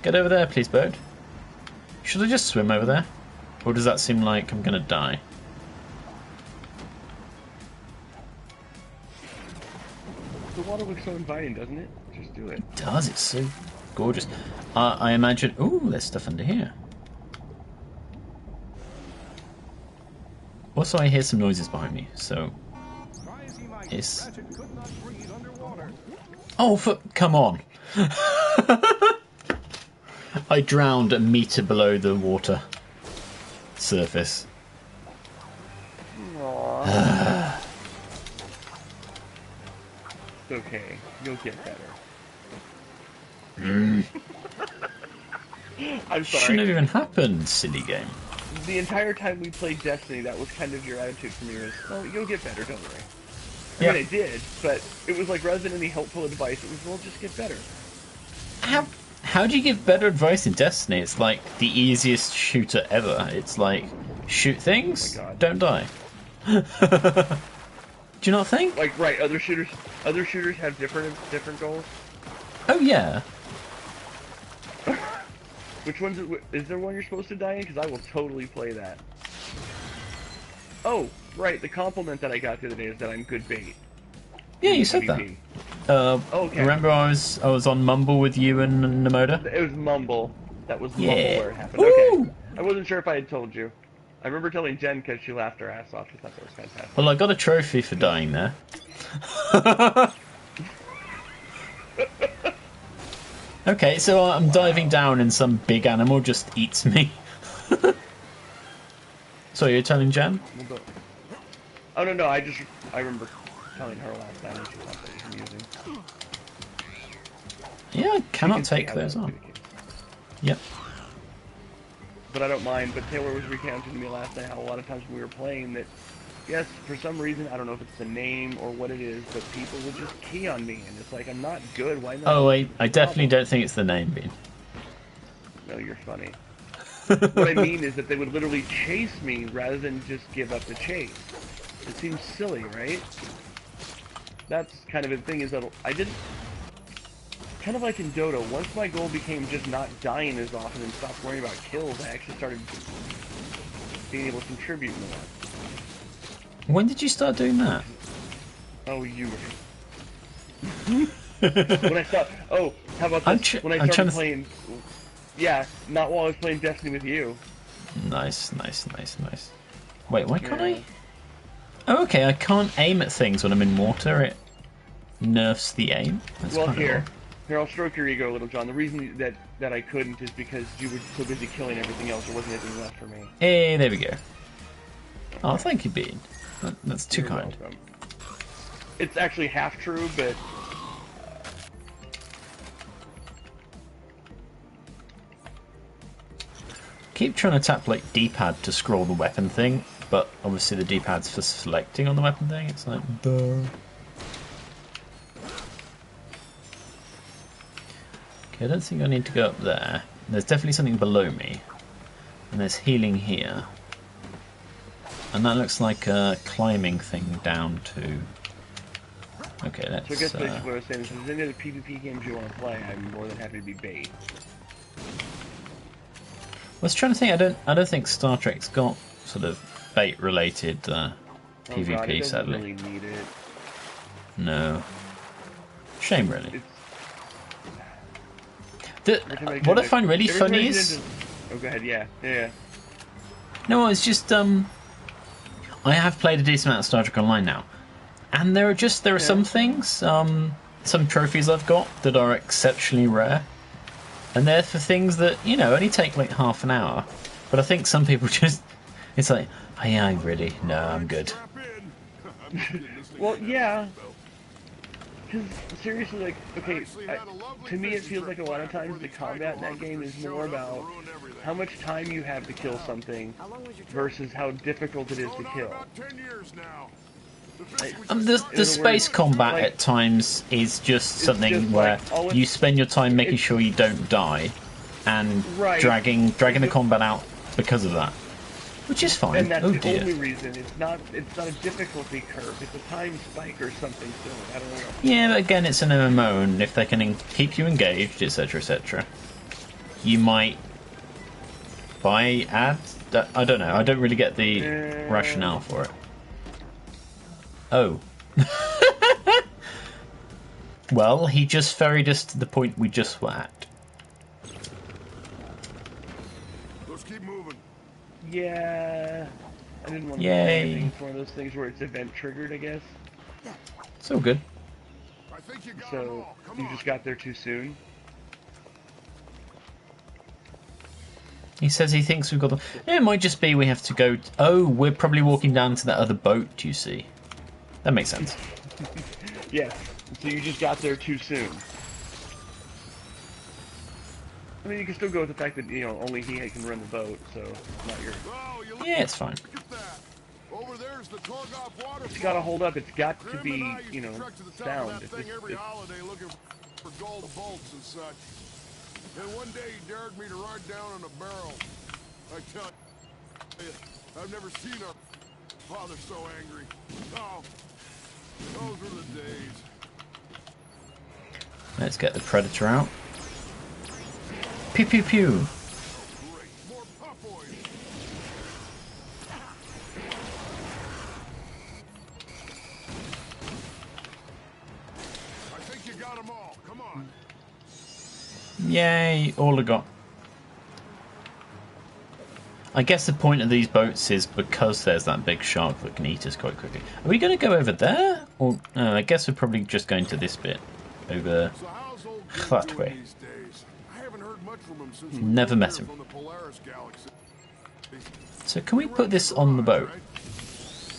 Get over there, please, boat. Should I just swim over there? Or does that seem like I'm gonna die? The water looks so inviting, doesn't it? Just do it. It does, it's so gorgeous. I imagine... Ooh, there's stuff under here. Also, I hear some noises behind me, so... It's... Oh, come on! I drowned a meter below the water surface. Aww. It's okay. You'll get better. I'm sorry. Shouldn't have even happened, silly game. The entire time we played Destiny, that was kind of your attitude for me was, oh, you'll get better, don't worry. I mean, I did, but it was like, rather than any helpful advice, it was, well, just get better. How do you give better advice in Destiny? It's like the easiest shooter ever. It's like, shoot things, don't die. Do you not think? Like, right, other shooters have different goals? Oh, yeah. Which one's is there one you're supposed to die in? Because I will totally play that. Oh, right, the compliment that I got the other day is that I'm good bait. Yeah, you said that. Okay. Remember I was on Mumble with you and Namoda? It was Mumble. That was Mumble where it happened. Ooh. Okay. I wasn't sure if I had told you. I remember telling Jen because she laughed her ass off. She thought that was fantastic. Well, I got a trophy for dying there. Okay, so I'm diving down and some big animal just eats me. So you're telling Jen? Oh, no, I remember telling her last time and she thought that was amusing. Yeah, I cannot take those on. Yep. But I don't mind, but Taylor was recounting to me last night how a lot of times when we were playing that, yes, for some reason, I don't know if it's the name or what it is, but people would just key on me, and it's like, I'm not good, why not? Oh, I definitely don't think it's the name, Bean. No, you're funny. what I mean is that they would literally chase me rather than just give up the chase. It seems silly, right? That's kind of the thing, is that I didn't... Kind of like in Dota, once my goal became just not dying as often and stopped worrying about kills, I actually started being able to contribute more. When did you start doing that? Oh, you were... When I stopped... Oh, how about this? When I started playing... Yeah, not while I was playing Destiny with you. Nice. Wait, why can't I? Oh, okay, I can't aim at things when I'm in water. It nerfs the aim. That's well, kind of here, I'll stroke your ego a little, John. The reason that I couldn't is because you were so busy killing everything else. There wasn't anything left for me. Hey, there we go. Oh, thank you, Bean. That's too kind. Welcome. It's actually half true, but... Keep trying to tap like D-pad to scroll the weapon thing, but obviously the D-pad's for selecting on the weapon thing. It's like, duh. Okay, I don't think I need to go up there. There's definitely something below me, and there's healing here, and that looks like a climbing thing down to. Okay, let's. So I guess basically what I was saying is, if there's any other PvP games you want to play, I'm more than happy to be bait. I was trying to think. I don't think Star Trek's got sort of bait related PvP. God, it sadly, really need it. No. Shame, really. What I find really funny is. Oh, go ahead. Yeah. No, it's just I have played a decent amount of Star Trek Online now, and there are some things, some trophies I've got that are exceptionally rare. And they're for things that, only take like half an hour. But I think some people just... It's like, oh, yeah, no, I'm good. Well, yeah. Because, seriously, like, okay, to me it feels like a lot of times the combat in that game is more about how much time you have to kill something versus how difficult it is to kill. The space combat at times is just something where you spend your time making sure you don't die and dragging the combat out because of that, which is fine. And that's the dear. only reason. It's not a difficulty curve. It's a time spike or something silly. I don't know. Yeah, but again, it's an MMO, and if they can keep you engaged, etc., etc., you might buy ads. I don't know. I don't really get the rationale for it. Oh. Well, he just ferried us to the point we just were at. Let's keep moving. Yeah. I didn't want to Yay. say anything. It's one of those things where it's event triggered, I guess. It's all good. I think you got them So, all. Come you on. just got there too soon. He says he thinks we've got the... It might just be we have to go... Oh, we're probably walking down to that other boat, you see. That makes sense. Yeah. So you just got there too soon. I mean, you can still go with the fact that, only he can run the boat, so it's not your... Oh, you Yeah, it's fine. look at that. Over there's the Torgoff waterfall. It's gotta hold up. It's got to be, Grim and I used to trek to the top of sound. that If thing it's- every if- holiday looking for gold bolts and such. And one day he dared me to ride down on a barrel. I tell you, I've never seen our father so angry. Oh, those were the days. Let's get the Predator out. Pew pew pew. Great, more pop boys. I think you got them all. Come on. Yay, all I got. I guess the point of these boats is because there's that big shark that can eat us quite quickly. Are we going to go over there? Or I guess we're probably just going to this bit. Over So how's old Jim that doing way. these days? I haven't heard much from him since Never met him. from the Polaris galaxy. So can we put this on the boat?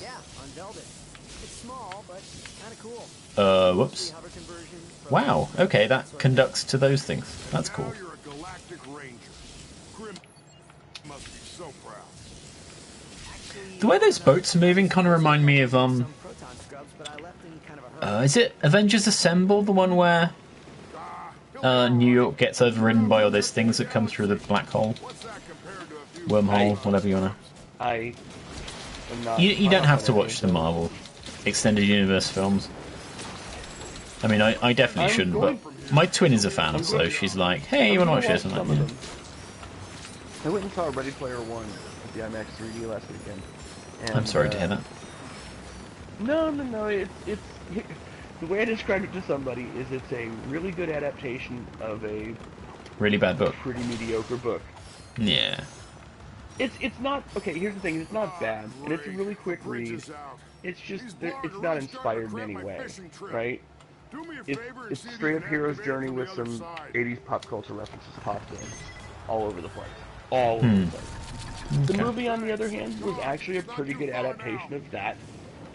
Yeah, on Velvet. It's small, but kind of cool. Whoops. Hover conversion. Wow, okay, that conducts to those things. That's cool. Now you're a galactic ranger. Grim must be so proud. The way those boats are moving kind of remind me of, Some proton scrubs, but I left in kind of a hurry. is it Avengers Assemble, the one where New York gets overridden by all those things that come through the black hole? What's that compared to a wormhole, whatever you wanna. I am not. You don't have to watch the them. Marvel extended universe films. I mean, I definitely I'm shouldn't, going but my twin is a fan, so she's like, "Hey, you I'm want to gonna watch this?" I'm some like, of "Yeah." them. I went and saw Ready Player One at the IMAX 3D last weekend. And, I'm sorry to hear that. No. It's the way I described it to somebody is it's a really good adaptation of a Really bad book. pretty mediocre book. Yeah. It's not okay. Here's the thing: it's not bad, and it's a really quick read. It's just it's not inspired in any way, right? It's straight up hero's journey with some 80s pop culture references popped in all over the place, all over the place. The Okay. movie, on the other hand, was actually a pretty good adaptation of that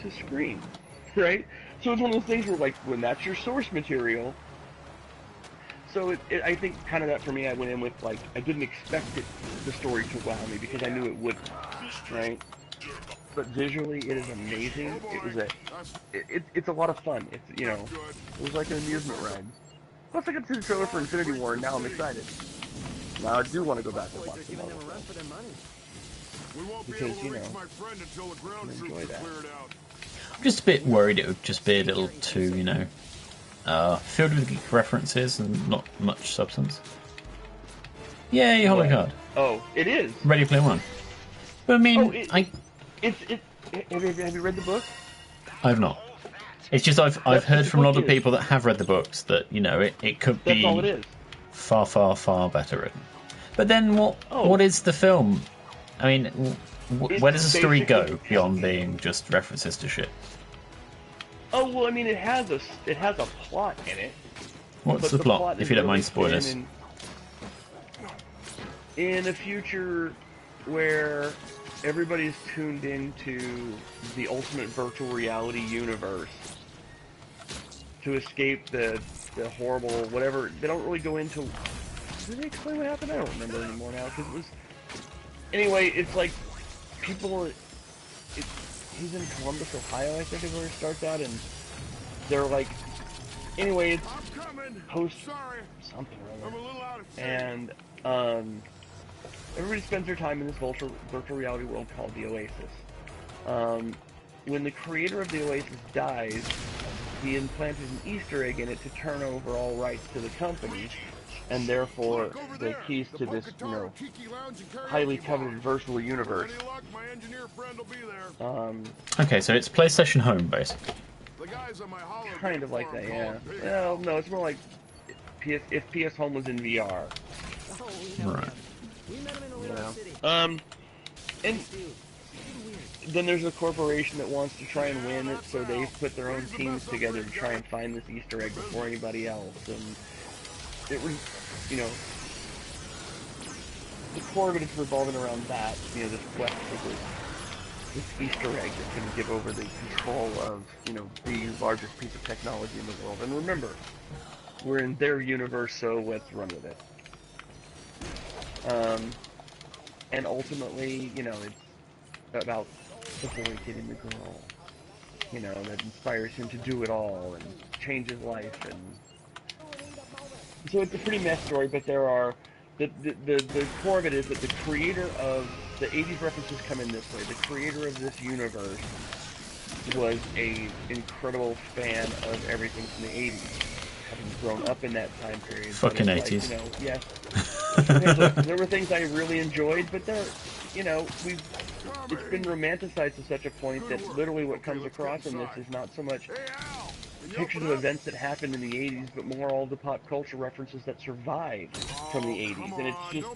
to screen, right? So it's one of those things where, like, when that's your source material. So I think kind of that for me, I went in with, like, I didn't expect the story to wow me because I knew it wouldn't, right? But visually, it is amazing. It's a lot of fun. It's, it was like an amusement ride. Plus, I got to see the trailer for Infinity War, and now I'm excited. Now I do want to go back and watch the Marvel stuff. Because, enjoy that. I'm just a bit worried it would just be a little too, filled with geek references and not much substance. Yay, holo card. Oh, it is. Ready Player One. But I mean, Have you read the book? I've not. It's just I've heard from a lot of people that have read the books that it could be That's all it is. far better written. But then what is the film? I mean, where does the story go beyond being just references to shit? Oh well, I mean, it has a plot in it. What's the plot, if you don't mind spoilers? In a future where everybody's tuned into the ultimate virtual reality universe to escape the horrible whatever. They don't really go into. Did they explain what happened? I don't remember anymore now because it was. Anyway, it's like people. He's in Columbus, Ohio, I think is where it starts out, and they're like. Anyway, it's post something or other, and everybody spends their time in this virtual reality world called the Oasis. When the creator of the Oasis dies, he implanted an Easter egg in it to turn over all rights to the company, and therefore the keys to this, highly coveted virtual universe. Okay, so it's PlayStation Home, basically. Kind of like that, yeah. Well, no, it's more like if PS Home was in VR. Right. And then there's a corporation that wants to try and win it, so they put their own teams together to try and find this Easter egg before anybody else. And it was, the core of it is revolving around that, this quest for this Easter egg that's going to give over the control of, the largest piece of technology in the world. And remember, we're in their universe, so let's run with it. And ultimately, it's about the boy getting the girl, that inspires him to do it all and change his life. And so it's a pretty mess story, but there are, the core of it is that the creator of, the 80s references come in this way, the creator of this universe was a incredible fan of everything from the 80s. Having grown up in that time period. Fucking 80s. Yes. There were things I really enjoyed, but it's been romanticized to such a point that literally what comes across in this is not so much pictures of events that happened in the 80s, but more all the pop culture references that survived from the 80s. And it's just,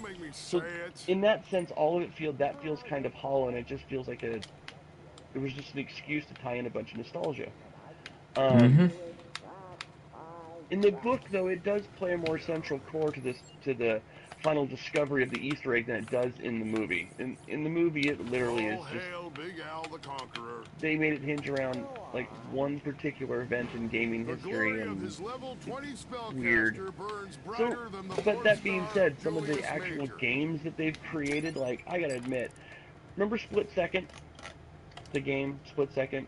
so in that sense, all of it feels kind of hollow, and it just feels like it was just an excuse to tie in a bunch of nostalgia. In the book, though, it does play a more central core to the final discovery of the Easter egg than it does in the movie. In the movie, it literally is just... Big Al the Conqueror. They made it hinge around, like, one particular event in gaming history, and it's weird. So, but that being said, some of the actual games that they've created, like, I gotta admit, remember Split Second? The game, Split Second?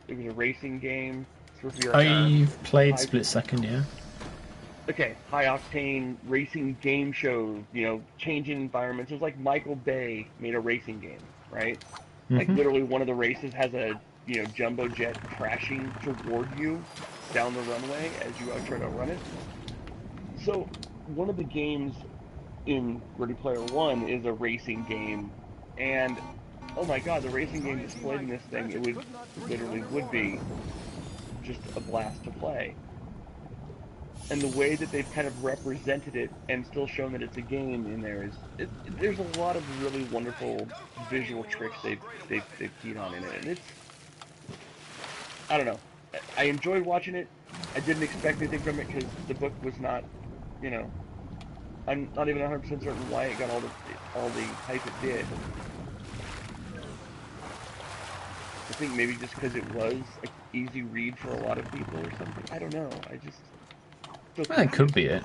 It was a racing game. I've played Split Second, yeah. okay, high octane racing game show, changing environments. It's like Michael Bay made a racing game, right? Like Hmm. literally one of the races has a jumbo jet crashing toward you down the runway as you try to run it. So one of the games in Ready Player One is a racing game, and oh my god, the racing game displayed in this thing, it literally would be just a blast to play. And the way that they've kind of represented it and still shown that it's a game in there there's a lot of really wonderful visual tricks they've keyed on in it, and it's I don't know. I enjoyed watching it. I didn't expect anything from it because the book was not, you know, I'm not even 100% certain why it got all the hype it did. I think maybe just because it was an easy read for a lot of people or something. I don't know. I just still Well, that could be it.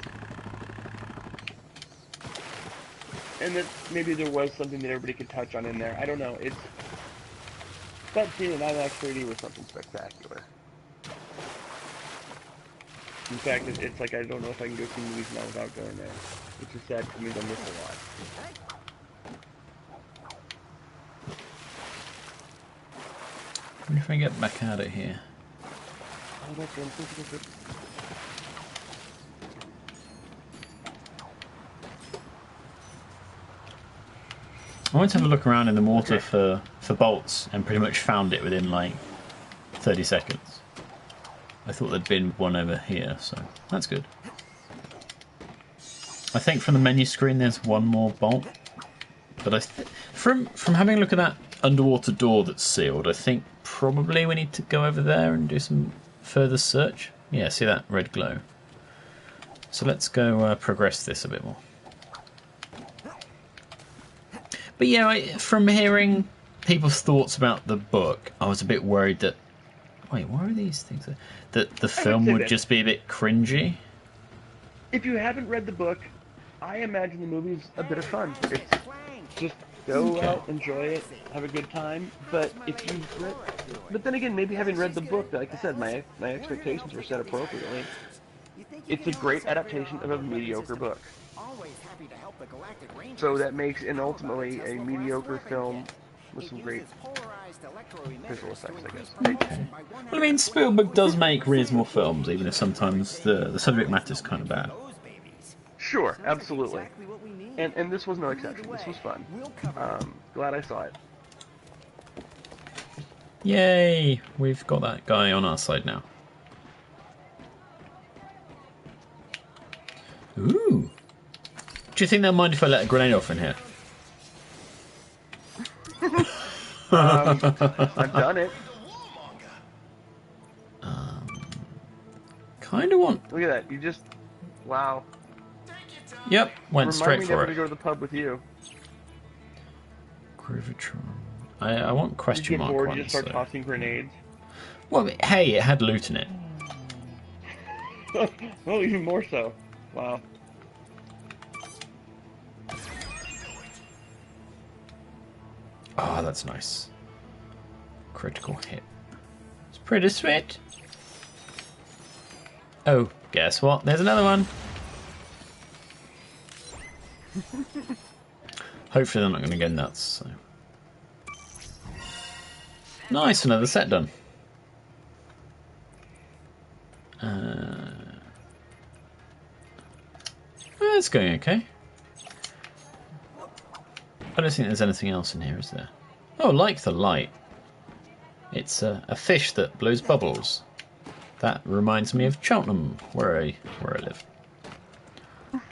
And that maybe there was something that everybody could touch on in there. I don't know. It's that seeing an IMAX 3D was something spectacular. In fact, it's like I don't know if I can go see movies now without going there, which is sad for me to miss a lot. What if I get back out of here? Oh, that's right. I went to have a look around in the water for bolts and pretty much found it within like 30 seconds. I thought there'd been one over here, so that's good. I think from the menu screen there's one more bolt, but from having a look at that underwater door that's sealed, I think probably we need to go over there and do some further search. Yeah, see that red glow. So let's go progress this a bit more. But yeah, from hearing people's thoughts about the book, I was a bit worried that... Wait, what are these things? That the film would just be a bit cringy? If you haven't read the book, I imagine the movie's a bit of fun. It's just go out, enjoy it, have a good time. But if you've read... But then again, maybe having read the book, like I said, my expectations were set appropriately. It's a great adaptation of a mediocre book. So that makes it ultimately a mediocre film with some great visual effects, I guess. Okay. Well, I mean, Spielberg does make reasonable films, even if sometimes the subject matter's kind of bad. Sure, absolutely. And this was no exception. This was fun. Glad I saw it. Yay! We've got that guy on our side now. Ooh! Do you think they'll mind if I let a grenade off in here? I've done it. Kind of want... Look at that. You just... Wow. Yep, went straight for Remind me never to it. go to the pub with you. Groovitron. I want question You get mark bored, ones. you just start So. tossing grenades. Well, hey, it had loot in it. Well, even more so. Wow. Oh, that's nice. Critical hit. It's pretty sweet. Oh, guess what? There's another one. Hopefully they're not going to go nuts. So. Nice, another set done. It's going okay. I don't think there's anything else in here, is there? Oh, like the light. It's a fish that blows bubbles. That reminds me of Cheltenham, where I live.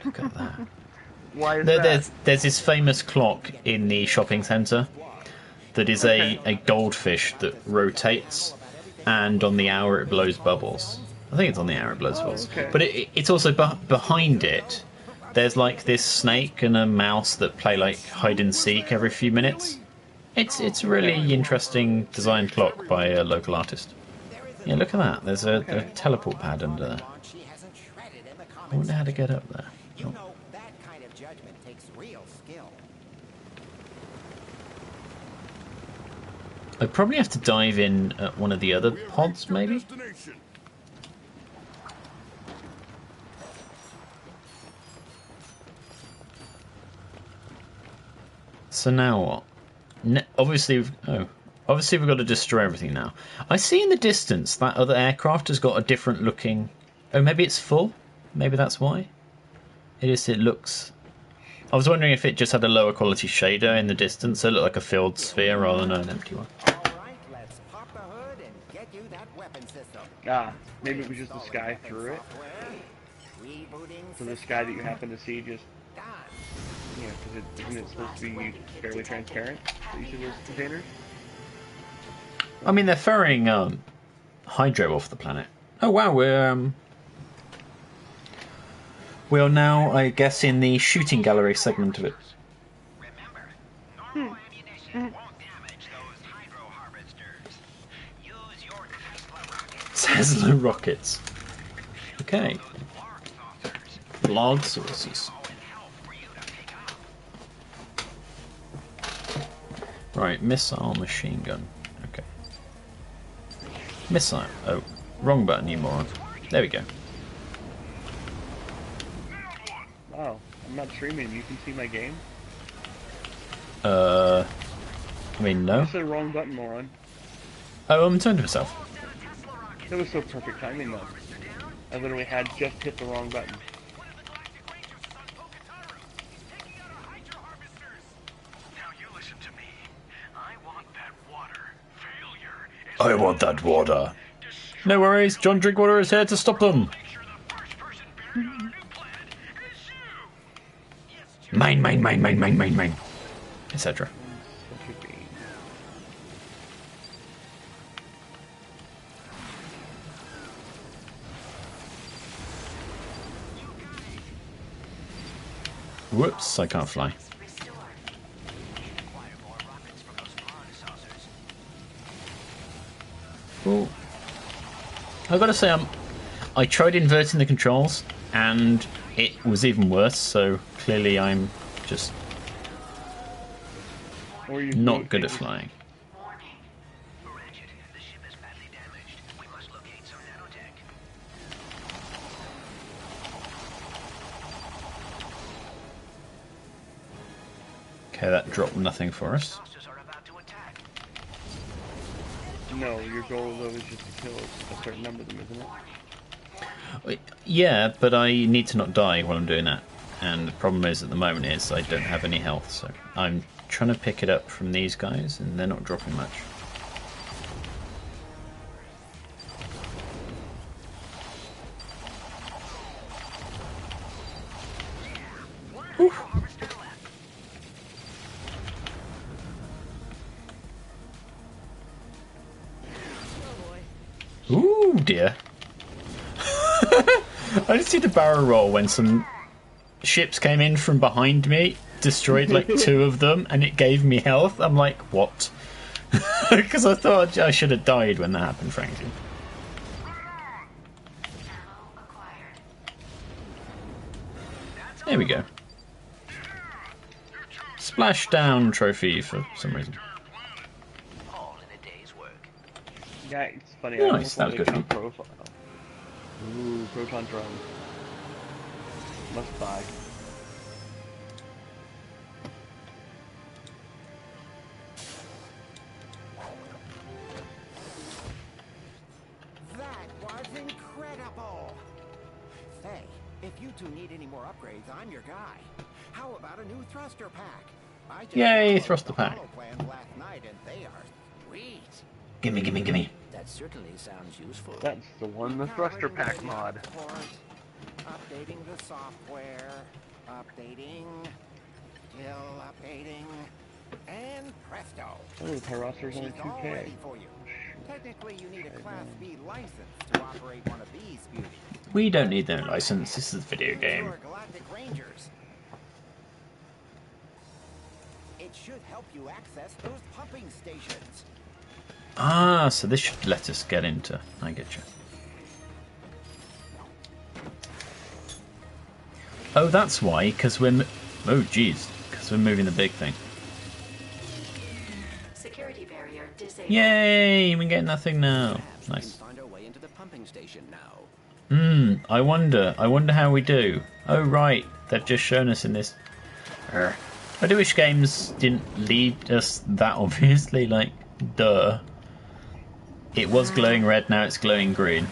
Look at that. Why is that? There's this famous clock in the shopping centre that is a goldfish that rotates, and on the hour it blows bubbles. I think it's on the hour it blows bubbles. Okay. But it's also behind it. There's like this snake and a mouse that play like hide and seek every few minutes. It's a really interesting design clock by a local artist. Yeah, look at that. There's a teleport pad under there. I wonder how to get up there. Oh. That kind of judgment takes real skill. I'd probably have to dive in at one of the other pods, maybe? So now what? Obviously, obviously we've got to destroy everything now. I see in the distance that other aircraft has got a different looking... Oh, maybe it's full? Maybe that's why? It is, it looks... I was wondering if it just had a lower quality shader in the distance, so it looked like a filled sphere rather than an empty one. All right, let's pop the hood and get you that weapon system. Ah, maybe it was just the sky through it. Rebooting So the sky that you happen to see just, done. you know, because isn't it supposed to be fairly transparent? That you see those containers? I mean, they're ferrying hydro off the planet. Oh wow, we're now, I guess, in the shooting gallery segment of it. Remember, normal ammunition won't damage those hydro harvesters. Use your Tesla rockets. Tesla rockets. Okay. Blog sources. Right, missile, machine gun. Okay. Missile. Oh, wrong button, you moron. There we go. Wow, I'm not streaming. You can see my game? I mean, no. You said wrong button, moron. Oh, I'm turning to myself. That was so perfect timing, though. I literally had just hit the wrong button. Now you listen to me. I want that water. Failure is I want that water. No worries, John Drinkwater is here to stop them. make sure the first person buried on our new planet is you. Yes, Mine, etc. Such a bean. Whoops, I can't fly. Ooh. I've got to say, I tried inverting the controls, and it was even worse, so clearly I'm just Or you not good at flying. Ratchet, the ship is badly damaged. We must locate some nanotech. Okay, that dropped nothing for us. Saucers are about to attack. No, your goal, though, is just to kill a certain number of them, isn't it? Yeah, but I need to not die while I'm doing that. And the problem is, at the moment, is I don't have any health, so I'm trying to pick it up from these guys, and they're not dropping much. Whew. Ooh, dear. I just did a barrel roll when some ships came in from behind me, destroyed like 2 of them, and it gave me health. I'm like, what? Because I thought I should have died when that happened, frankly. There we go. Splashdown trophy for some reason. All in a day's work. Yeah, it's funny. Nice, I that was almost good wanted to profile. Ooh, proton drone. Must buy. That was incredible. Hey, if you two need any more upgrades, I'm your guy. How about a new thruster pack? I just Yay, downloaded thruster the pack. hollow plans last night, and they are sweet. Gimme. That certainly sounds useful. That's the one, the thruster pack mod. Updating the software. Updating. Still updating. And presto. Oh, the Pyroster's only She's all 2K. ready for you. Technically, you need a Class B license to operate one of these beauties. We don't need no license, this is a video game. You're Galactic Rangers. It should help you access those pumping stations. Ah, so this should let us get into... I get you. Oh, that's why, because we're... Oh, jeez, because we're moving the big thing. Security barrier disabled. Yay, we're getting that thing now. We can Nice. find our way into the pumping station now. I wonder how we do. Oh, right, they've just shown us in this... I do wish games didn't lead us that obviously, like, duh. It was glowing red, now it's glowing green.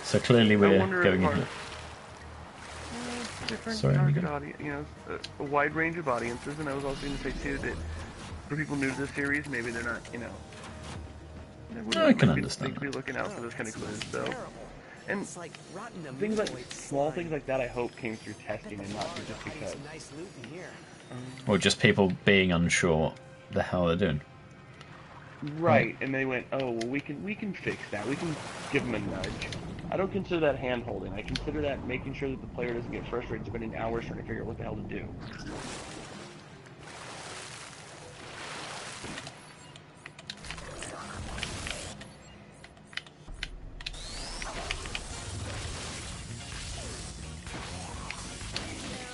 So clearly we're going in here. Different Sorry, target audience, you know, a wide range of audiences, and I was also going to say too that for people new to the series, maybe they're not, you know, I can understand they could be looking out for those kind of clues. So, and It's like rotten Things like amygdaloid small slime. things like that, I hope came through testing and not just Hiding because. some nice loot in here. Or just people being unsure what the hell they're doing. Right, and they went, oh well, we can fix that. We can give them a nudge. I don't consider that hand holding. I consider that making sure that the player doesn't get frustrated spending hours trying to figure out what the hell to do.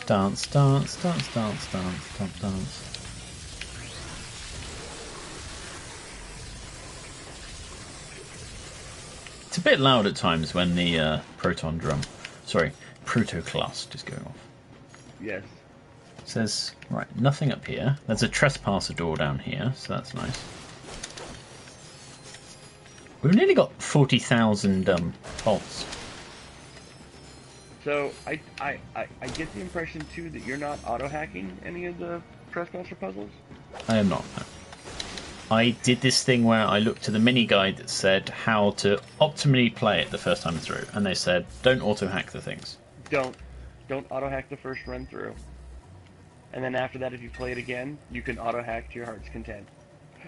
Dance, dance, dance, dance, dance, dance, dance. It's a bit loud at times when the protoclast is going off. Yes. It says, right, nothing up here. There's a trespasser door down here, so that's nice. We've nearly got 40,000 bolts. So I get the impression too that you're not auto hacking any of the trespasser puzzles. I am not. No. I did this thing where I looked to the mini guide that said how to optimally play it the first time through, and they said don't auto hack the things. Don't auto hack the first run through. And then after that, if you play it again, you can auto hack to your heart's content.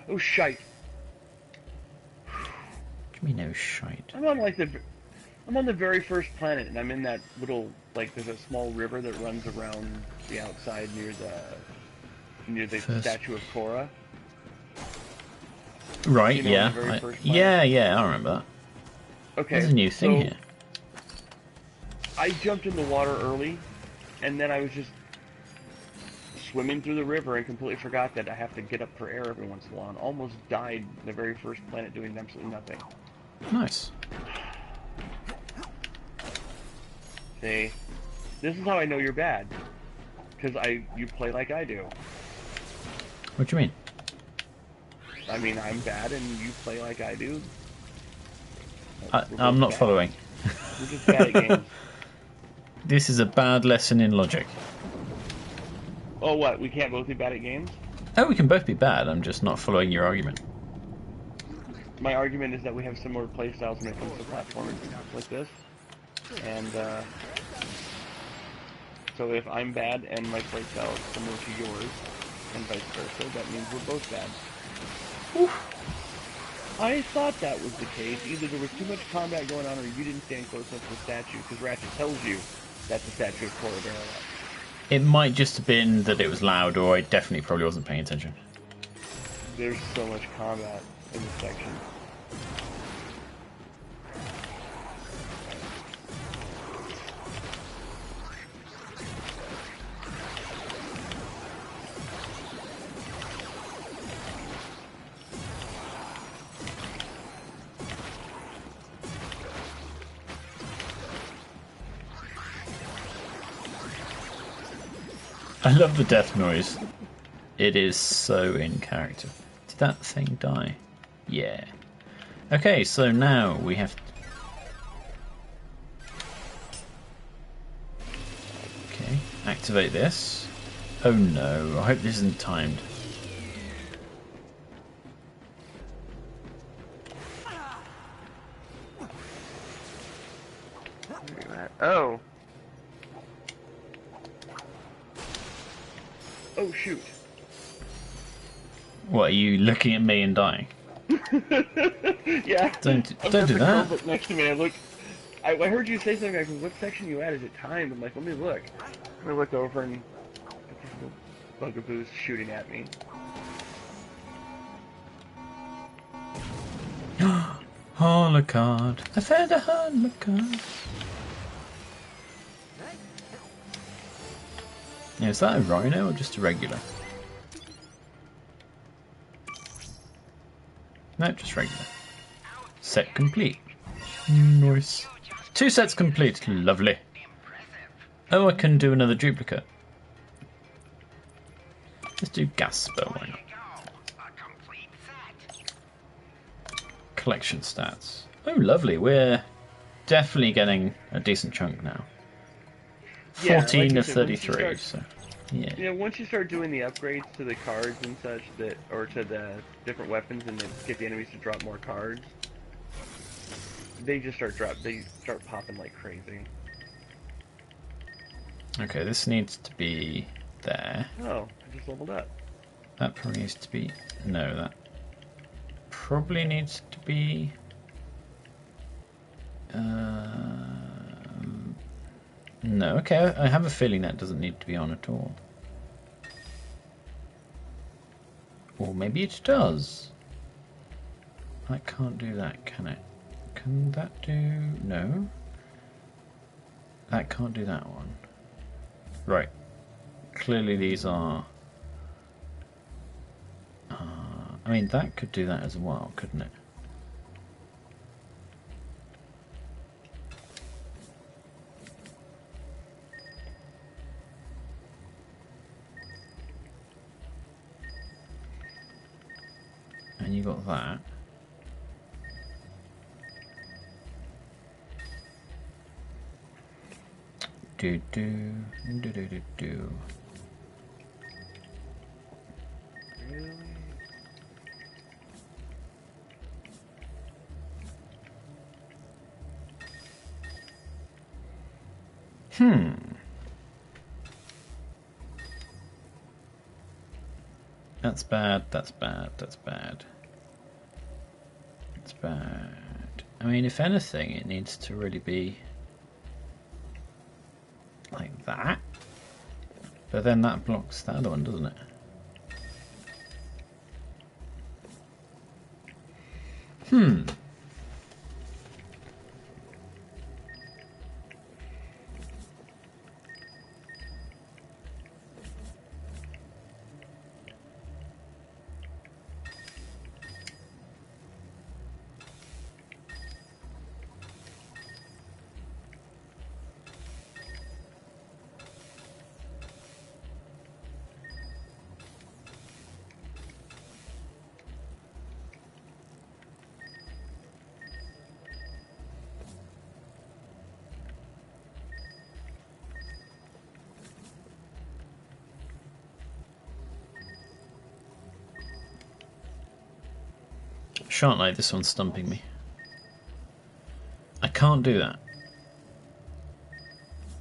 Oh shite! Give me no shite. I'm on the very first planet, and I'm in that little, like, there's a small river that runs around the outside near the statue of Korra. Right, You know, yeah. the very first planet? Yeah, I remember that. Okay. There's a new thing here. I jumped in the water early, and then I was just swimming through the river and completely forgot that I have to get up for air every once in a while, and almost died the very first planet doing absolutely nothing. Nice. See, this is how I know you're bad, because you play like I do. What do you mean? I mean, I'm bad and you play like I do. I'm not bad. following. We're just bad at games. This is a bad lesson in logic. Oh, what? We can't both be bad at games? Oh, we can both be bad. I'm just not following your argument. My argument is that we have similar playstyles when it comes to platforming like this. And, so if I'm bad and my playstyle is similar to yours, and vice versa, that means we're both bad. Oof. I thought that was the case. Either there was too much combat going on or you didn't stand close enough to the statue, because Ratchet tells you that's the statue of Korra Barrel. It might just have been that it was loud, or I definitely probably wasn't paying attention. There's so much combat in this section. I love the death noise. It is so in character. Did that thing die? Yeah. Okay, so now we have... Okay, activate this. Oh no, I hope this isn't timed. Oh. Oh shoot. What, are you looking at me and dying? Yeah. Don't do that. Chromebook next to me. I heard you say something. I go, "What section you at? Is it timed?" I'm like, "Let me look." I look over and Bugaboo's shooting at me. Holocard. I found a holocard. Yeah, is that a rhino or just a regular? No, just regular. Set complete. Nice. 2 sets complete. Lovely. Oh, I can do another duplicate. Let's do gas spell, why not? Collection stats. Oh, lovely. We're definitely getting a decent chunk now. Yeah, 14 like of said, once you 33, start- so yeah. Yeah, once you start doing the upgrades to the cards and such that, or to the different weapons, and then get the enemies to drop more cards, they start popping like crazy. Okay, this needs to be there. Oh, I just leveled up. That probably needs to be... No, that probably needs to be... No, okay, I have a feeling that doesn't need to be on at all. Or maybe it does. I can't do that, can it? Can that do... No. That can't do that one. Right. Clearly these are... I mean, that could do that as well, couldn't it? And you got that. Do do do do do do. Really? That's bad, that's bad, that's bad. It's bad. I mean, if anything, it needs to really be like that. But then that blocks the other one, doesn't it? Shan't I? This one's stumping me. I can't do that.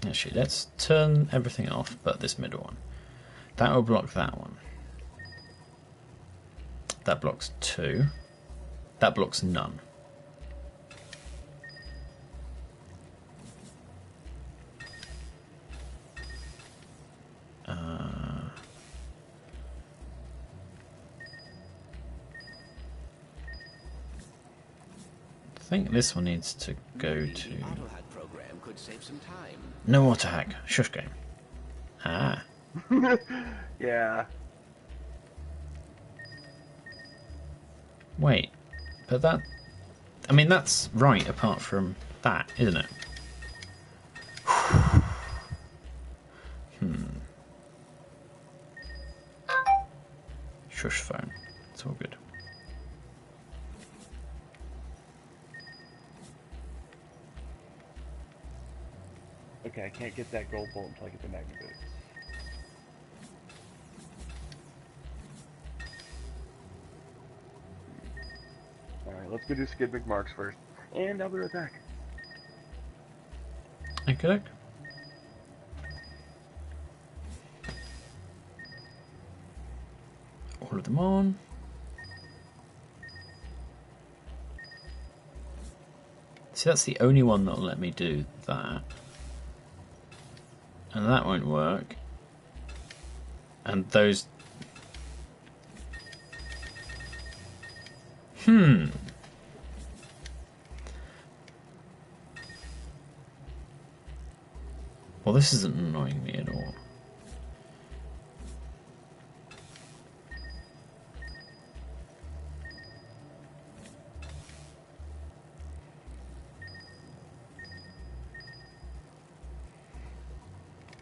Actually, let's turn everything off but this middle one. That will block that one. That blocks 2. That blocks none. I think this one needs to go to... Auto-hack program could save some time. No auto hack. Shush game. Ah. Yeah. Wait. But that... I mean, that's right apart from that, isn't it? Shush phone. It's all good. Okay, I can't get that gold bolt until I get the magnet boots. Alright, let's go do Skid McMarks first. And I'll be right back. Okay. All of them on. See, that's the only one that'll let me do that. And that won't work. And those... Well, this isn't annoying me at all.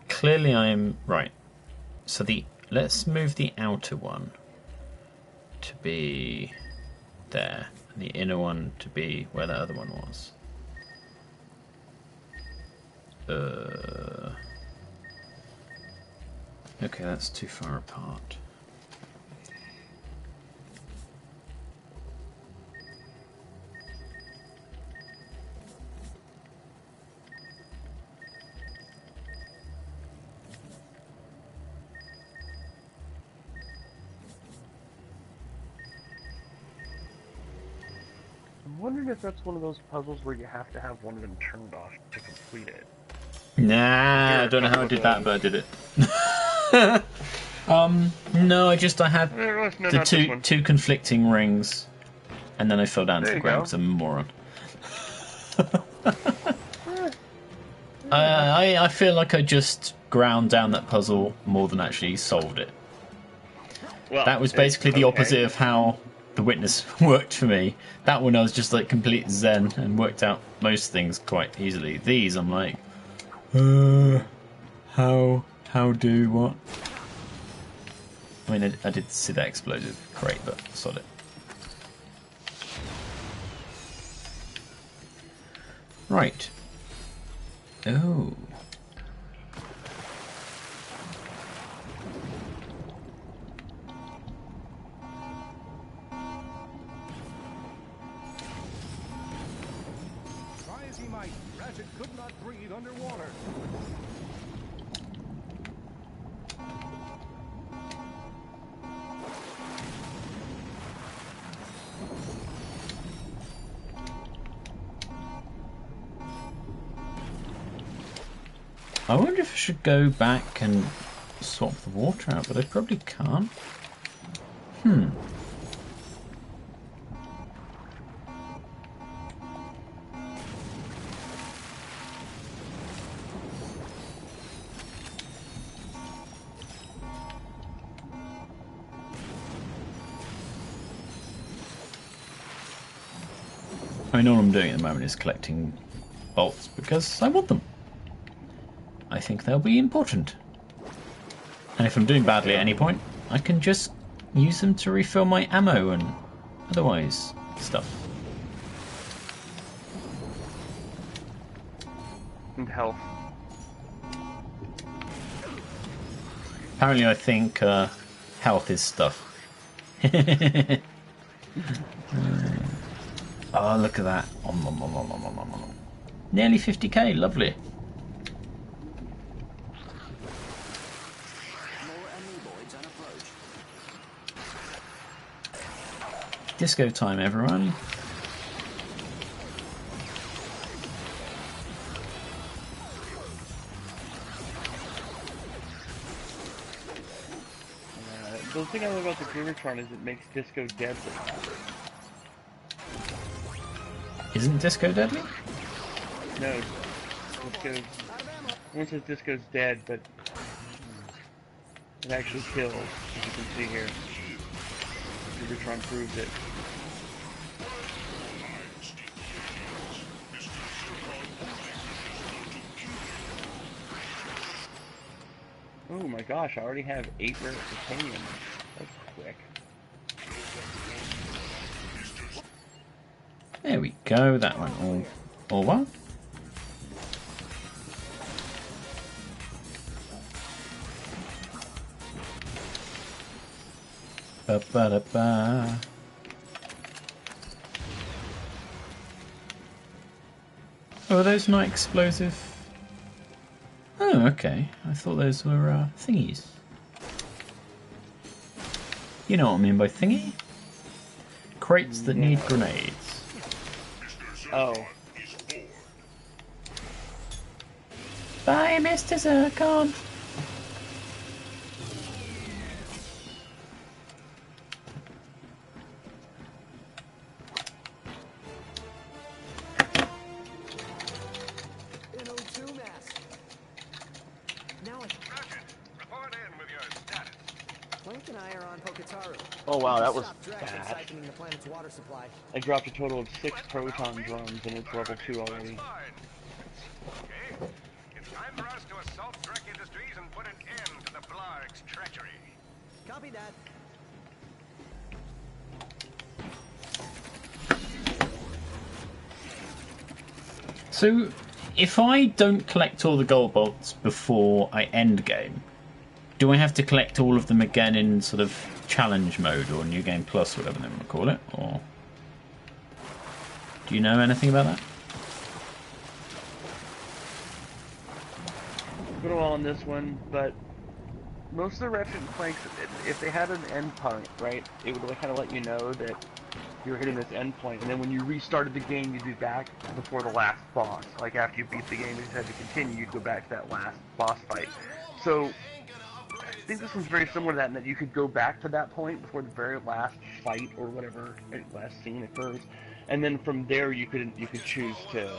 Clearly I'm... Right. So the let's move the outer one to be there, and the inner one to be where the other one was. Okay, that's too far apart. I'm wondering if that's one of those puzzles where you have to have one of them turned off to complete it. Nah, I don't know how I did that, but I did it. No, I had the two conflicting rings, and then I fell down to the ground because I'm a moron. I feel like I just ground down that puzzle more than actually solved it. Well, that was basically the opposite of how The Witness worked for me. That one I was just like complete zen and worked out most things quite easily. These I'm like, how do what? I mean, I did see that explosive crate, but solid. Right. Oh. Try as he might, Ratchet could not breathe underwater. I wonder if I should go back and swap the water out, but I probably can't. I mean, all I'm doing at the moment is collecting bolts because I want them. I think they'll be important. And if I'm doing badly at any point, I can just use them to refill my ammo and otherwise stuff. And health. Apparently I think health is stuff. Oh, look at that. Nearly 50k, lovely. Disco time, everyone. The thing I love about the Grimmertron is it makes Disco deadly. Isn't Disco deadly? No. Disco's... One says Disco's dead, but... It actually kills, as you can see here. Grimmertron proves it. Oh my gosh, I already have 8 rare titanium. That's quick. There we go, that went all well. Ba-ba-da-ba. Oh, are those not explosive? Oh, okay. I thought those were thingies. You know what I mean by thingy? Crates that need grenades. Oh. Bye, Mr. Zircon. Oh wow, that was bad. I dropped a total of 6 proton drums and it's level 2 already. Okay. It's time for us to assault Drek Industries and put an end to the Blarg's treachery. Copy that. So, if I don't collect all the gold bolts before I end game, do I have to collect all of them again in sort of challenge mode or New Game Plus, whatever they want to call it? Or do you know anything about that? Been a while on this one, but most of the Ratchet and Clanks, if they had an end point, right, it would kind of let you know that you were hitting this end point, and then when you restarted the game, you'd be back before the last boss. Like after you beat the game, you just had to continue, you'd go back to that last boss fight. So I think this one's very similar to that, in that you could go back to that point before the very last fight or whatever last scene occurs, and then from there you could choose to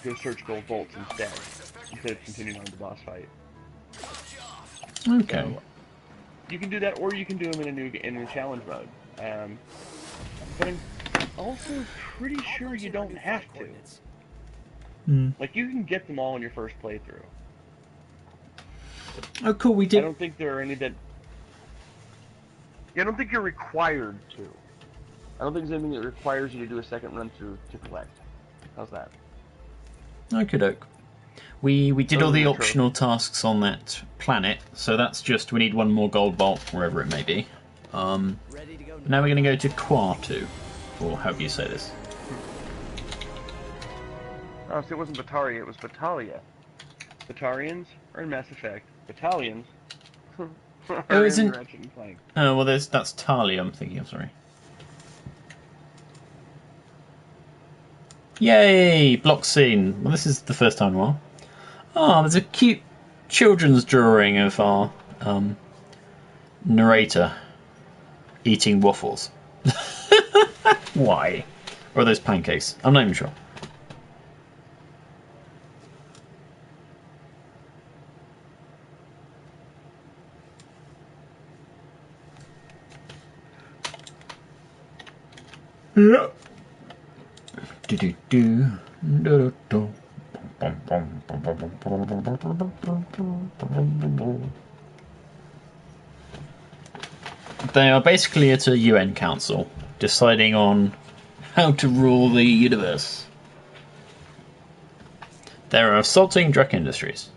go search gold bolts instead of continuing on the boss fight. Okay. So, you can do that, or you can do them in a challenge mode. But I'm also pretty sure you don't have to. Like, you can get them all in your first playthrough. Oh, cool, we did. I don't think there are any that... Yeah, I don't think you're required to. I don't think there's anything that requires you to do a second run-through to collect. How's that? Okie doke. We did all the optional tasks on that planet, so that's just we need one more gold bolt, wherever it may be. Now we're going to go to Quartu, or however you say this. Oh, so it wasn't Bataria, it was Batalia. Batarians are in Mass Effect. Battalions are in Ratchet and Clank. Oh, well, that's Talia I'm thinking of, sorry. Yay! Block scene. Well, this is the first time in a while. Oh, there's a cute children's drawing of our narrator eating waffles. Why? Or are those pancakes? I'm not even sure. Yeah. Do do do do do. They are basically at a UN council deciding on how to rule the universe. They're assaulting drug industries.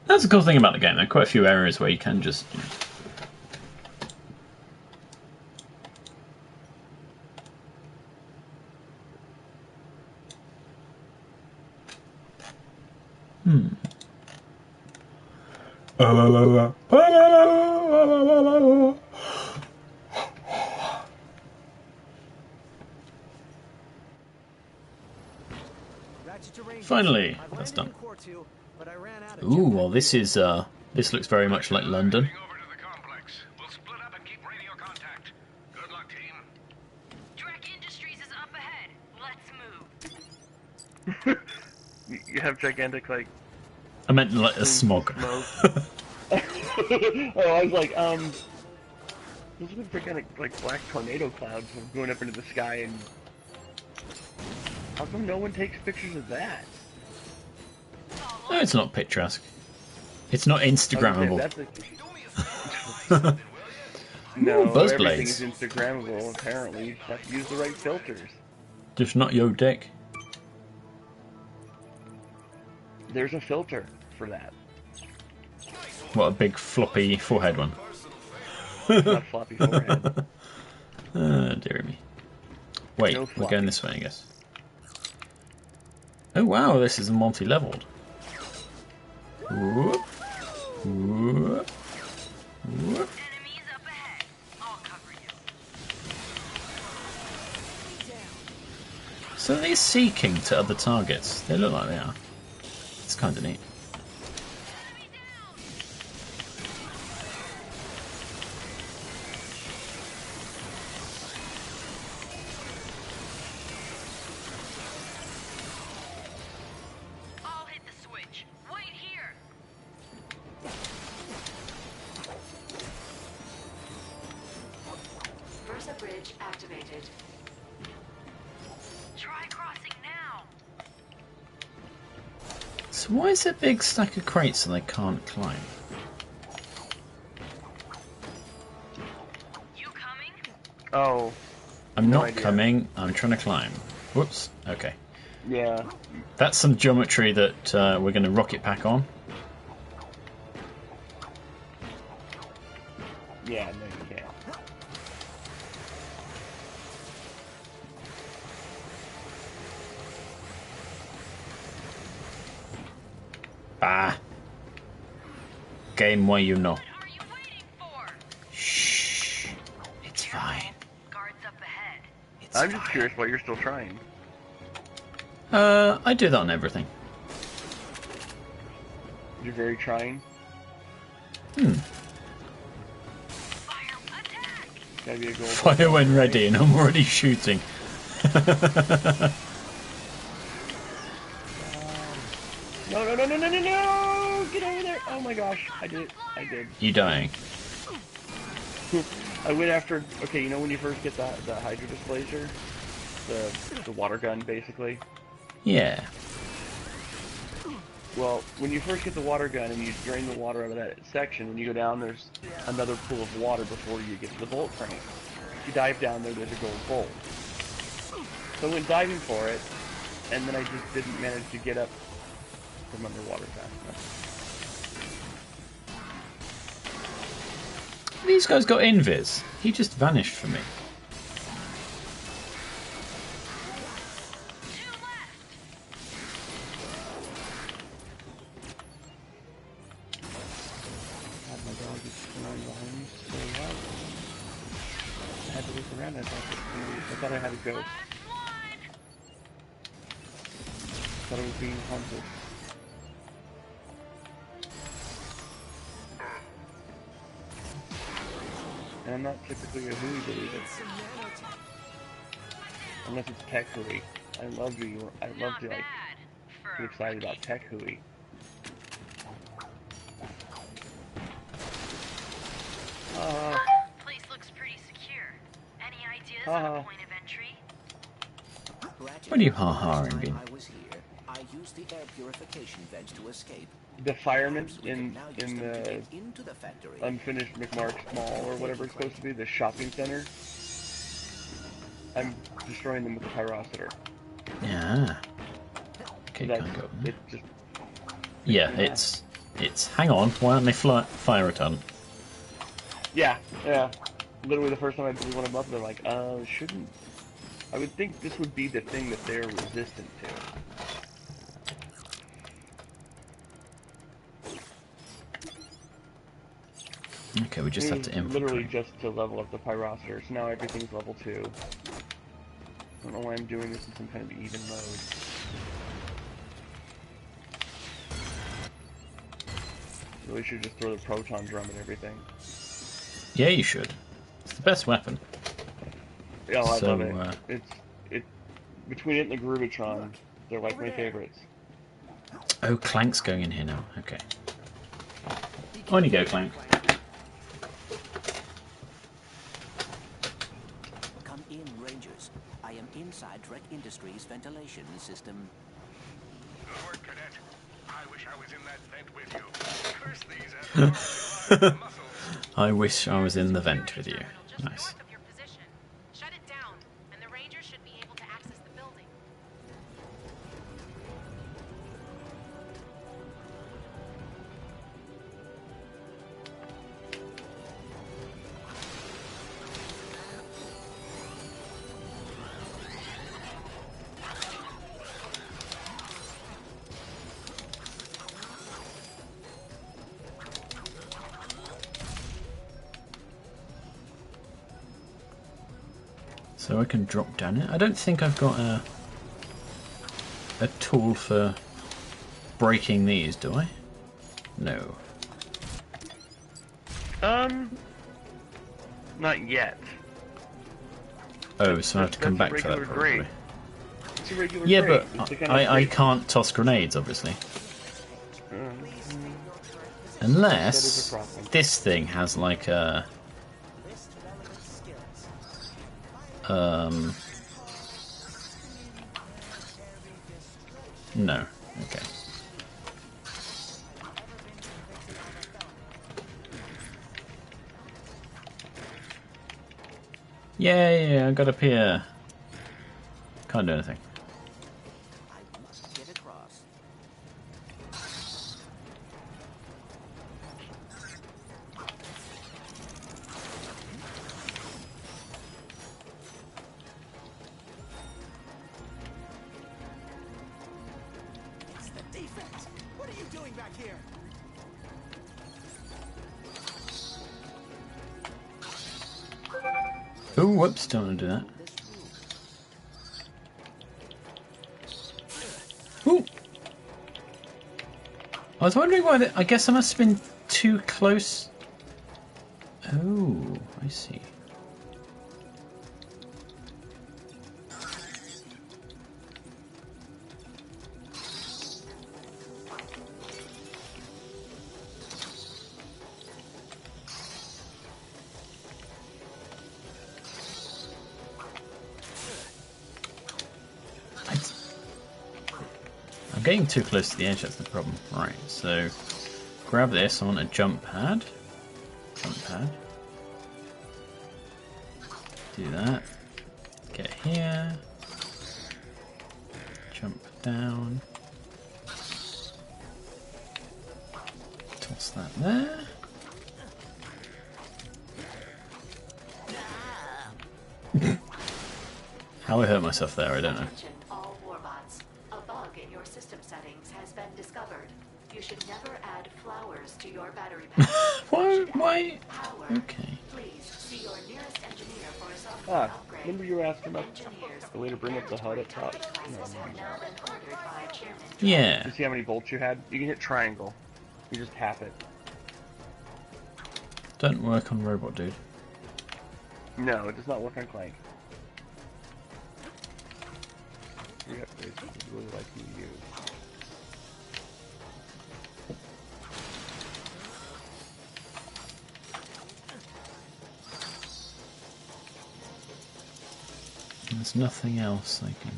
That's the cool thing about the game. There are quite a few areas where you can just... Finally, that's done. Ooh, well, this is this looks very much like London. We'll split up and keep radio contact. Good luck, team. Drek Industries is up ahead. Let's move. You have gigantic, like... I meant like a smog. Oh, I was like, those are gigantic, like, black tornado clouds going up into the sky, and... How come no one takes pictures of that? No, it's not picturesque. It's not Instagrammable. No, Buzz everything blades. is Instagrammable, apparently. You just have to use the right filters. Just not your dick. There's a filter for that. What, a big floppy forehead one? Not floppy forehead. Dear me. Wait, No we're floppy. going this way, I guess. Oh wow, this is multi-leveled. Whoop. Whoop. Whoop. Enemies up ahead. I'll cover you. So they're seeking to other targets. They look like they are. It's kind of neat. bridge activated. Try crossing now. So why is there a big stack of crates so they can't climb? You coming? Oh, I'm No not idea. coming, I'm trying to climb. Whoops, okay. yeah. That's some geometry that we're going to rocket pack on. Yeah, no, you can't. Ah. Game where you know. What are you waiting for? Shh. It's fine. Guards up ahead. It's I'm just fine. curious why you're still trying. I do that on everything. You're very trying. Fire attack! Gotta be a goal. Fire when ready, and I'm already shooting. No, no, no, no, no, no, no! Get over there! Oh my gosh, I did it. I did. You dying? I went after. Okay, you know when you first get the hydro displacer, the water gun, basically. Yeah. Well, when you first get the water gun and you drain the water out of that section, when you go down, there's another pool of water before you get to the bolt crank. If you dive down there, there's a gold bolt. So I went diving for it, and then I just didn't manage to get up from underwater fast enough. These guys got invis. He just vanished from me. God, my dog is running behind me so loud. I had to look around. I thought I had a ghost. I thought I was being haunted. And I'm not typically a hooey believer. Unless it's tech hooey. I love to like get excited about tech hooey. Place looks pretty secure. Any ideas Uh, on a point of entry? What are you ha-haing, Bean? I was here. I used the air purification vents to escape. The firemen We can in now use them to the get into the factory. unfinished McMark's Mall or whatever it's supposed to be, the shopping center. I'm destroying them with the pyrocitor. Yeah. Okay, That's, can't go. it just Yeah, it's. Hang on, why aren't they fire retardant? yeah. Literally the first time I blew one of them up, they're like, shouldn't. I would think this would be the thing that they're resistant to. Okay, we just have to Literally infiltrate. just to level up the pyrocitor, so now everything's level 2. I don't know why I'm doing this in some kind of even mode. Really should just throw the proton drum at everything. Yeah, you should. It's the best weapon. Yeah, I So, love it. It's between it and the Grubitron, they're like my favorites. Oh, Clank's going in here now. Okay. On you go, Clank. Come in, Rangers. I am inside Trek Industries' ventilation system. Good work, Cadet. I wish I was in that vent with you. Curse these abnormally muscles. I wish I was in the vent with you. Just Nice. north of your position. Shut it down, and the Rangers should be able to access the building. So I can drop down it. I don't think I've got a tool for breaking these, do I? No. Not yet. Oh, so I have to come That's back a for that regular probably. grade. It's a regular Yeah, grade. but It's the kind of I grade- can't toss grenades, obviously. That Unless is a problem. this thing has like a... No. Okay. Yay, I got up here. Can't do anything. I must get across. It's the defense. What are you doing back here? Oh, whoops, don't want to do that. Ooh. I was wondering why. I guess I must have been too close. Oh, I see. I'm getting too close to the edge, that's the problem. Right, so grab this. I want a jump pad. Jump pad. Do that. Get here. Jump down. Toss that there. How I hurt myself there, I don't know. Attention, all warbots. A bug in your system settings has been discovered. You should never add flowers to your battery pack. Why? Power. Okay. Please see your nearest engineer for a software upgrade. Remember you were asking about Engineers the way to bring up the HUD at top? devices have now been ordered by Chairman. Yeah. You see how many bolts you had? You can hit triangle. You just tap it. Don't work on robot, dude. No, it does not work on Clank. Three upgrades would really like you to use. There's nothing else I can...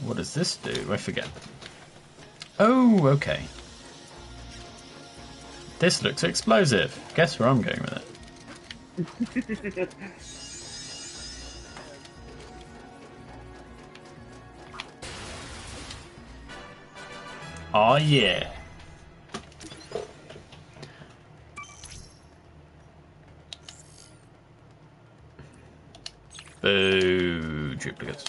What does this do? I forget. Oh, okay. This looks explosive. Guess where I'm going with it. Oh yeah. Boo, duplicates.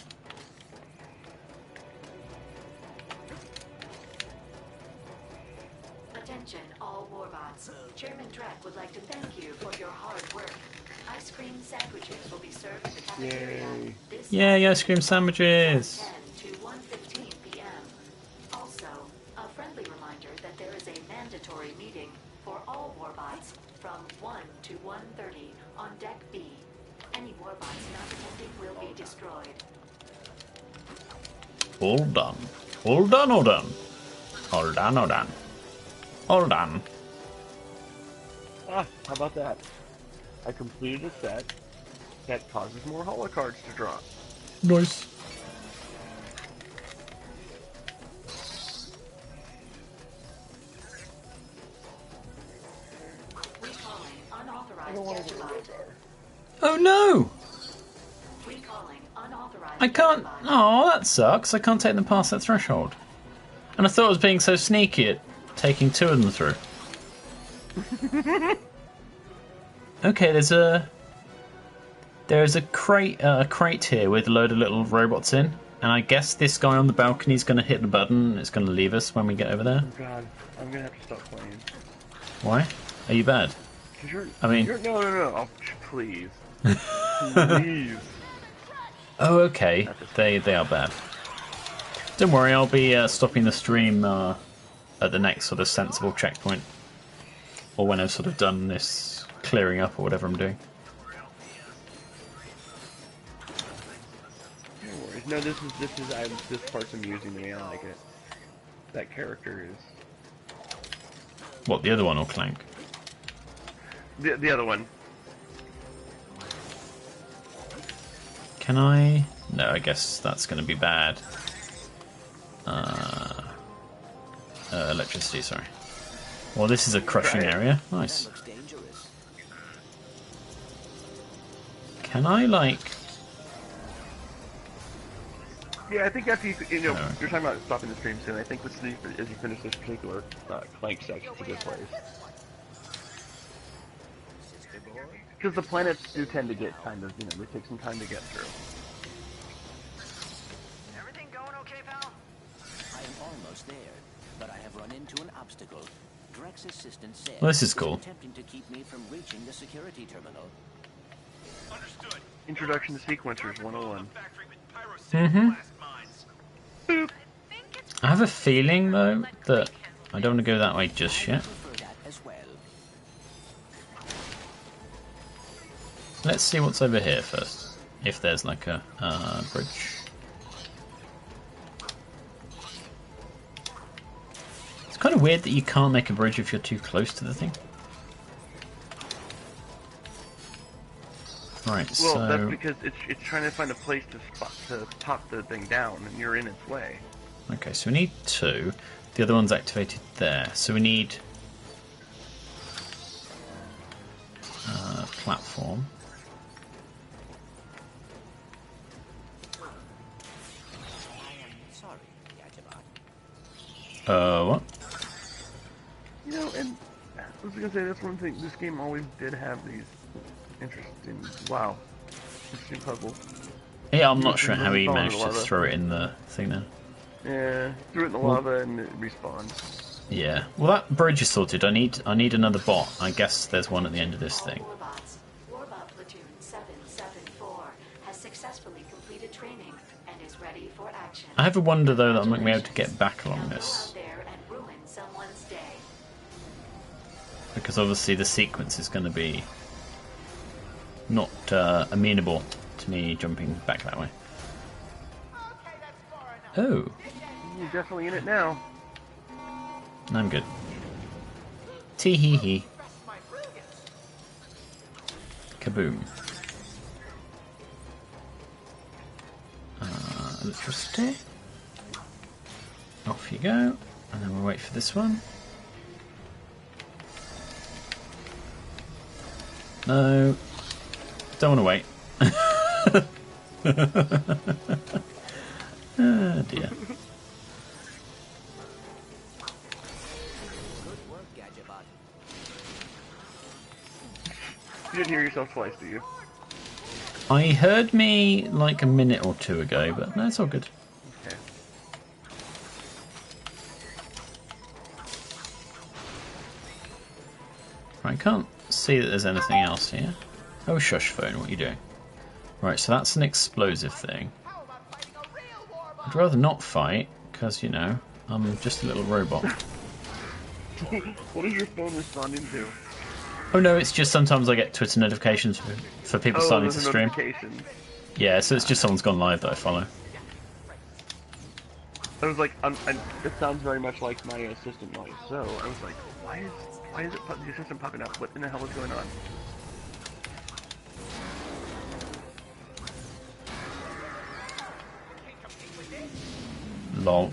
Attention, all warbots. Chairman Drek would like to thank you for your hard work. Ice cream sandwiches will be served in the cafeteria. Yay. This Yay, ice cream sandwiches! 10 to 1:15 p.m. Also, a friendly reminder that there is a mandatory meeting for all warbots from 1 to 1:30 on Deck B. Any warbots not attending will be destroyed. All done. All done, all done. All done, all done. All done. Ah, how about that? I completed a set that causes more holocards to drop. Nice. Recalling unauthorized gadget. Oh no! Recalling unauthorized I can't. Oh, that sucks. I can't take them past that threshold. And I thought I was being so sneaky at taking two of them through. Okay, there's a crate here with a load of little robots in, and I guess this guy on the balcony is going to hit the button and it's going to leave us when we get over there. Oh god, I'm gonna have to stop playing. Why? Are you bad? You're, I mean- no. Oh, please. Please. Oh, okay. They are bad. Don't worry, I'll be stopping the stream at the next sort of sensible checkpoint, or when I've sort of done this clearing up or whatever I'm doing. No worries. No, this part's amusing to me. I like it. That character is What, the other one or Clank? The other one. Can I? No, I guess that's going to be bad. Electricity, sorry. Well, this is a crushing area. Nice. Can I, like... Yeah, I think after you're talking about stopping the stream soon. I think as you finish this particular Clank section, it's a good place. Because the planets do tend to get kind of, they take some time to get through. Everything going okay, pal? I am almost there, but I have run into an obstacle. Drex's assistant said Well, this is cool. attempting to keep me from reaching the security terminal. Understood. Introduction to Sequencers 101. Mm-hmm. I have a feeling, though, that I don't want to go that way just yet. Let's see what's over here first. If there's like a bridge. It's kind of weird that you can't make a bridge if you're too close to the thing. Right, well, so... that's because it's trying to find a place to pop the thing down, and you're in its way. Okay, so we need 2. The other one's activated there. So we need... platform. What? And I was gonna say, that's one thing, this game always did have these interesting puzzles. Yeah, I'm not sure how he managed to throw it in the thing then. Yeah, threw it in the lava and it respawned. Yeah. Well, that bridge is sorted. I need another bot. I guess there's one at the end of this thing. Warbot Platoon 774 has successfully completed training and is ready for action. I have a wonder, though, that I'm not going to be able to get back along this. Because obviously the sequence is going to be not amenable to me jumping back that way. Oh. You're definitely in it now. I'm good. Tee hee hee. Kaboom. Electricity. Off you go. And then we'll wait for this one. No. Don't want to wait. Oh dear. You didn't hear yourself twice, do you? I heard me like a minute or 2 ago, but no, it's all good. Okay. Right, I can't see that there's anything else here. Oh, shush phone, what are you doing? Right, so that's an explosive thing. I'd rather not fight, because, I'm just a little robot. What is your phone responding to? Oh no, it's just sometimes I get Twitter notifications for people starting to stream. Yeah, so it's just someone's gone live that I follow. I was like, it sounds very much like my assistant noise. So I was like, why is the assistant popping up? What in the hell is going on? Lol.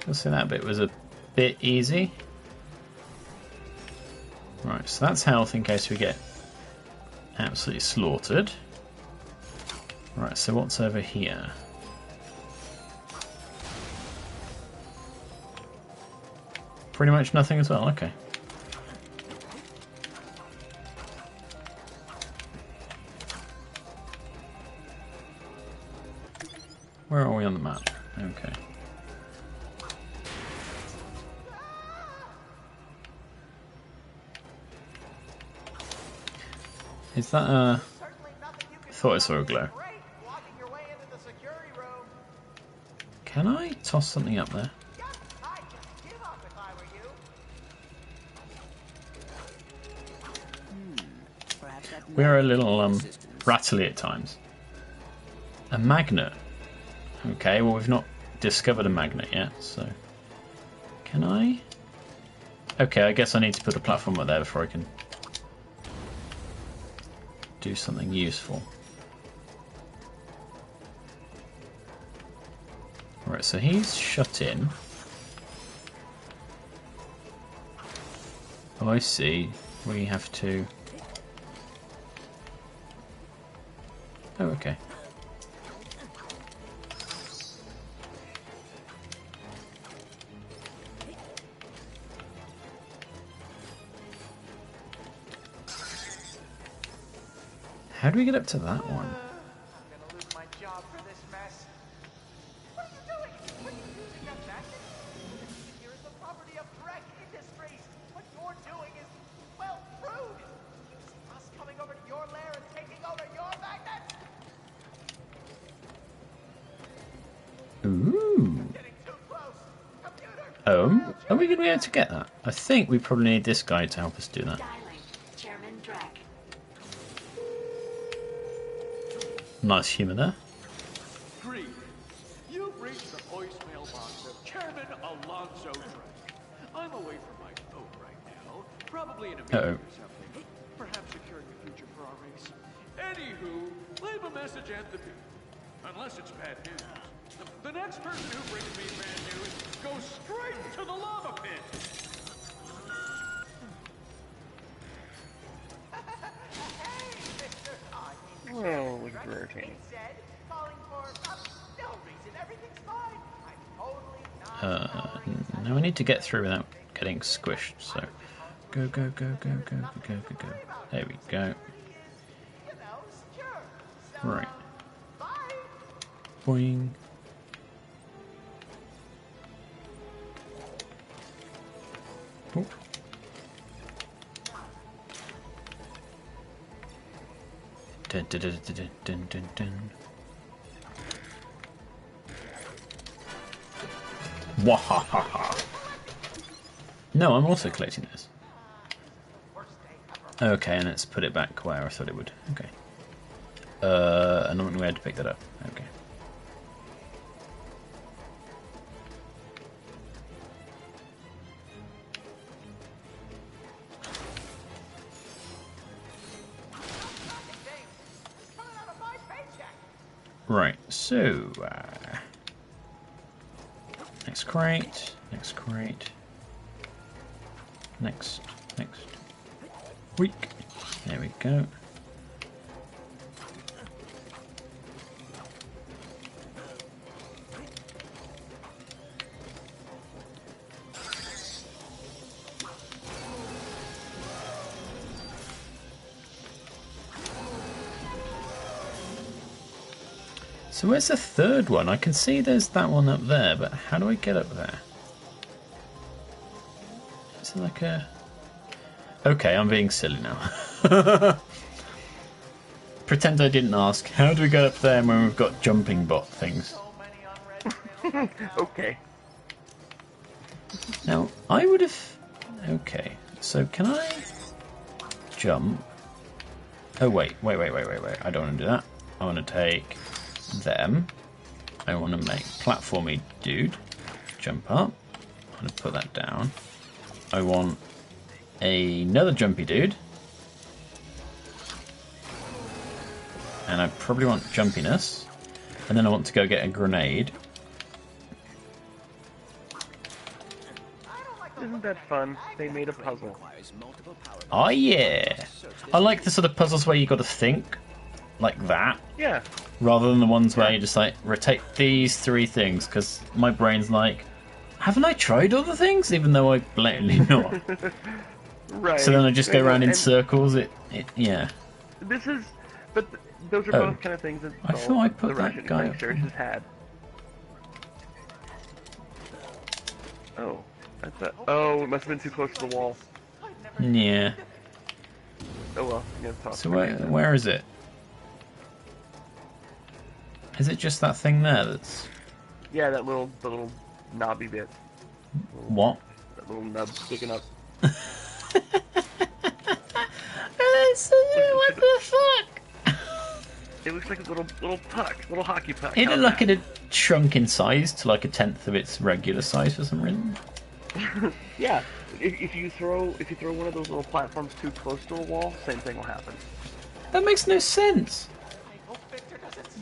I'll say that bit was a bit easy. Right, so that's health in case we get absolutely slaughtered. Right, so what's over here? Pretty much nothing as well, okay. Where are we on the map? Okay. Is that I thought I saw a glow. Can I toss something up there? We are a little rattly at times. A magnet. Okay, well we've not discovered a magnet yet, so... Can I? Okay, I guess I need to put a platform up there before I can do something useful. Right, so he's shut in. Oh, I see. We have to... Oh, okay. How do we get up to that one? I'm gonna lose my job for this mess. What are you doing? Are you using that magnet? Here is the property of Drek Industries. What you're doing is, well, rude. It's us coming over to your lair and taking over your magnet. Ooh. Getting too close. Computer. Are we going to be able to get that? I think we probably need this guy to help us do that. Dialing Chairman Drek. Nice humour there. Greetings. You've reached the voicemail box of Chairman Alonzo Drake. I'm away from my boat right now, probably in a meeting or something. Perhaps securing the future for our race. Anywho, leave a message at the beep. Unless it's bad news. The next person who brings me bad news goes straight to the lava pit. Oh, look at her team. Said, calling for no reason. Everything's fine. I'm totally not. Now we need to get through without getting squished, so... Go, go, go, go, go, go, go, go. There we go. You know, secure. So, Right. bye. Boing. Oop. Dun, dun, dun, dun, dun, dun, dun. Wahahaha. No, I'm also collecting this. Okay, and let's put it back where I thought it would. Okay. And then we had to pick that up. Okay. Right, so next crate, next, week. There we go. So where's the third one? I can see there's that one up there, but how do I get up there? Is it like a... Okay, I'm being silly now. Pretend I didn't ask. How do we get up there when we've got jumping bot things? Okay. Now, I would have... Okay, so can I jump? Oh, wait. I don't want to do that. I want to take them. I want to make platformy dude jump up. I'm going to put that down. I want another jumpy dude. And I probably want jumpiness. And then I want to go get a grenade. Isn't that fun? They made a puzzle. Oh yeah! I like the sort of puzzles where you got to think like that. Yeah. Rather than the ones where you just like rotate these three things, because my brain's like, haven't I tried other things? Even though I blatantly not. Right. So then I just go around in And circles. Yeah. This is, but those are both kind of things that I thought I put the that Ratchet guy Clank up series there. has had. Oh, that's that. Oh, it must have been too close to the wall. Yeah. Oh well. Yeah, toss So grenade then. where is it? Is it just that thing there that's... Yeah, the little knobby bit. What? That little nub sticking up. What the fuck? It looks like a little puck, little hockey puck. It How's looked like that? shrunk in size to like 1/10 of its regular size for some reason. Yeah, if you throw one of those little platforms too close to a wall, same thing will happen. That makes no sense.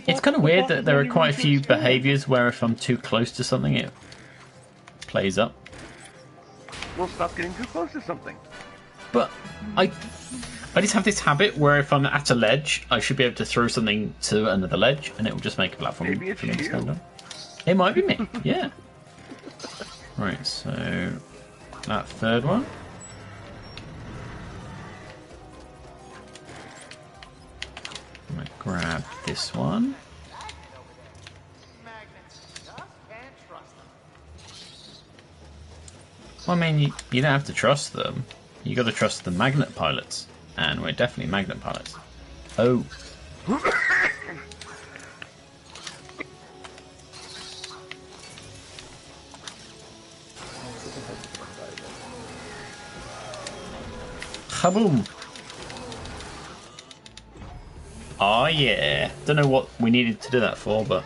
It's kind of weird that there are quite a few behaviours where if I'm too close to something, it plays up. We'll stop getting too close to something. But I just have this habit where if I'm at a ledge, I should be able to throw something to another ledge, and it will just make a platform Maybe it's for me to stand you. on. It might be me, yeah. Right, so that third one. I'm gonna grab this one. Well, I mean, you don't have to trust them. You got to trust the magnet pilots, and we're definitely magnet pilots. Oh. Kaboom! Oh yeah. Don't know what we needed to do that for, but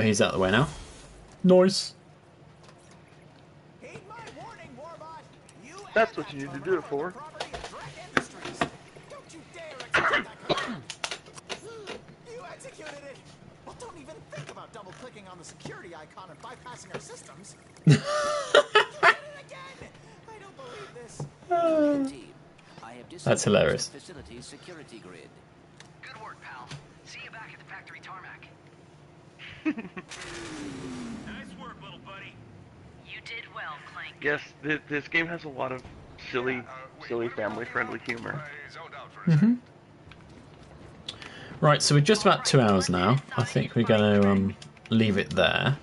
he's out of the way now. Nice. That's what you need to do it for. You executed it! Well, don't even think about double-clicking on the security icon and bypassing our systems. You did it again! I don't believe this. That's hilarious. Facilities security grid. Good work, pal. See you back at the factory tarmac. Nice work, little buddy. You did well, Clank. Yes, this game has a lot of silly family-friendly humor. Mm-hmm. Right, so we're just about 2 hours now. I think we're going to leave it there.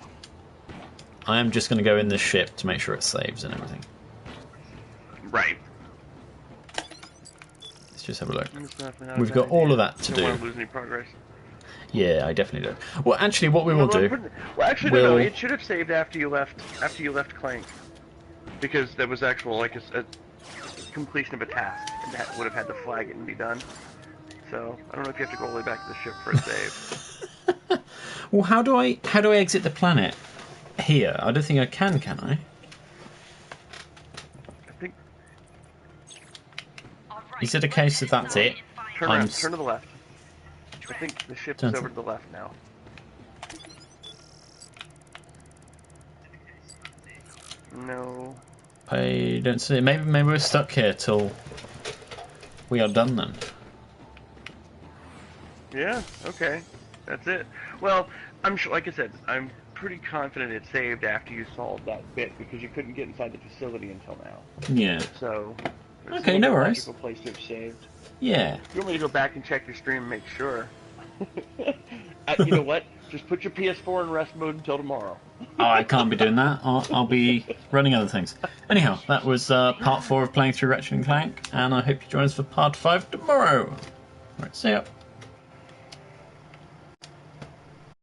I am just going to go in the ship to make sure it saves and everything. Right. Let's just have a look. We've got all of that to do. Don't want to lose any progress. Yeah, I definitely do. Well, actually, what we will do... Well, actually, no, it should have saved after you left Clank. Because there was actual, like, a completion of a task, and that would have had to flag it and be done. So, I don't know if you have to go all the way back to the ship for a save. Well, how do I exit the planet? Here? I don't think I can I? I think... Is it a case of that's it? Turn around, turn to the left. I think the ship is over to the left now. No. I don't see it. Maybe we're stuck here till we are done then. Yeah, okay. That's it. Well, I'm sure, like I said, I'm pretty confident it saved after you solved that bit because you couldn't get inside the facility until now. Yeah. So, okay, no worries. Logical place to have saved. Yeah. If you want me to go back and check your stream and make sure. You know what? Just put your PS4 in rest mode until tomorrow. Oh, I can't be doing that. I'll be running other things. Anyhow, that was part 4 of playing through Ratchet & Clank, and I hope you join us for part 5 tomorrow. Right, see ya.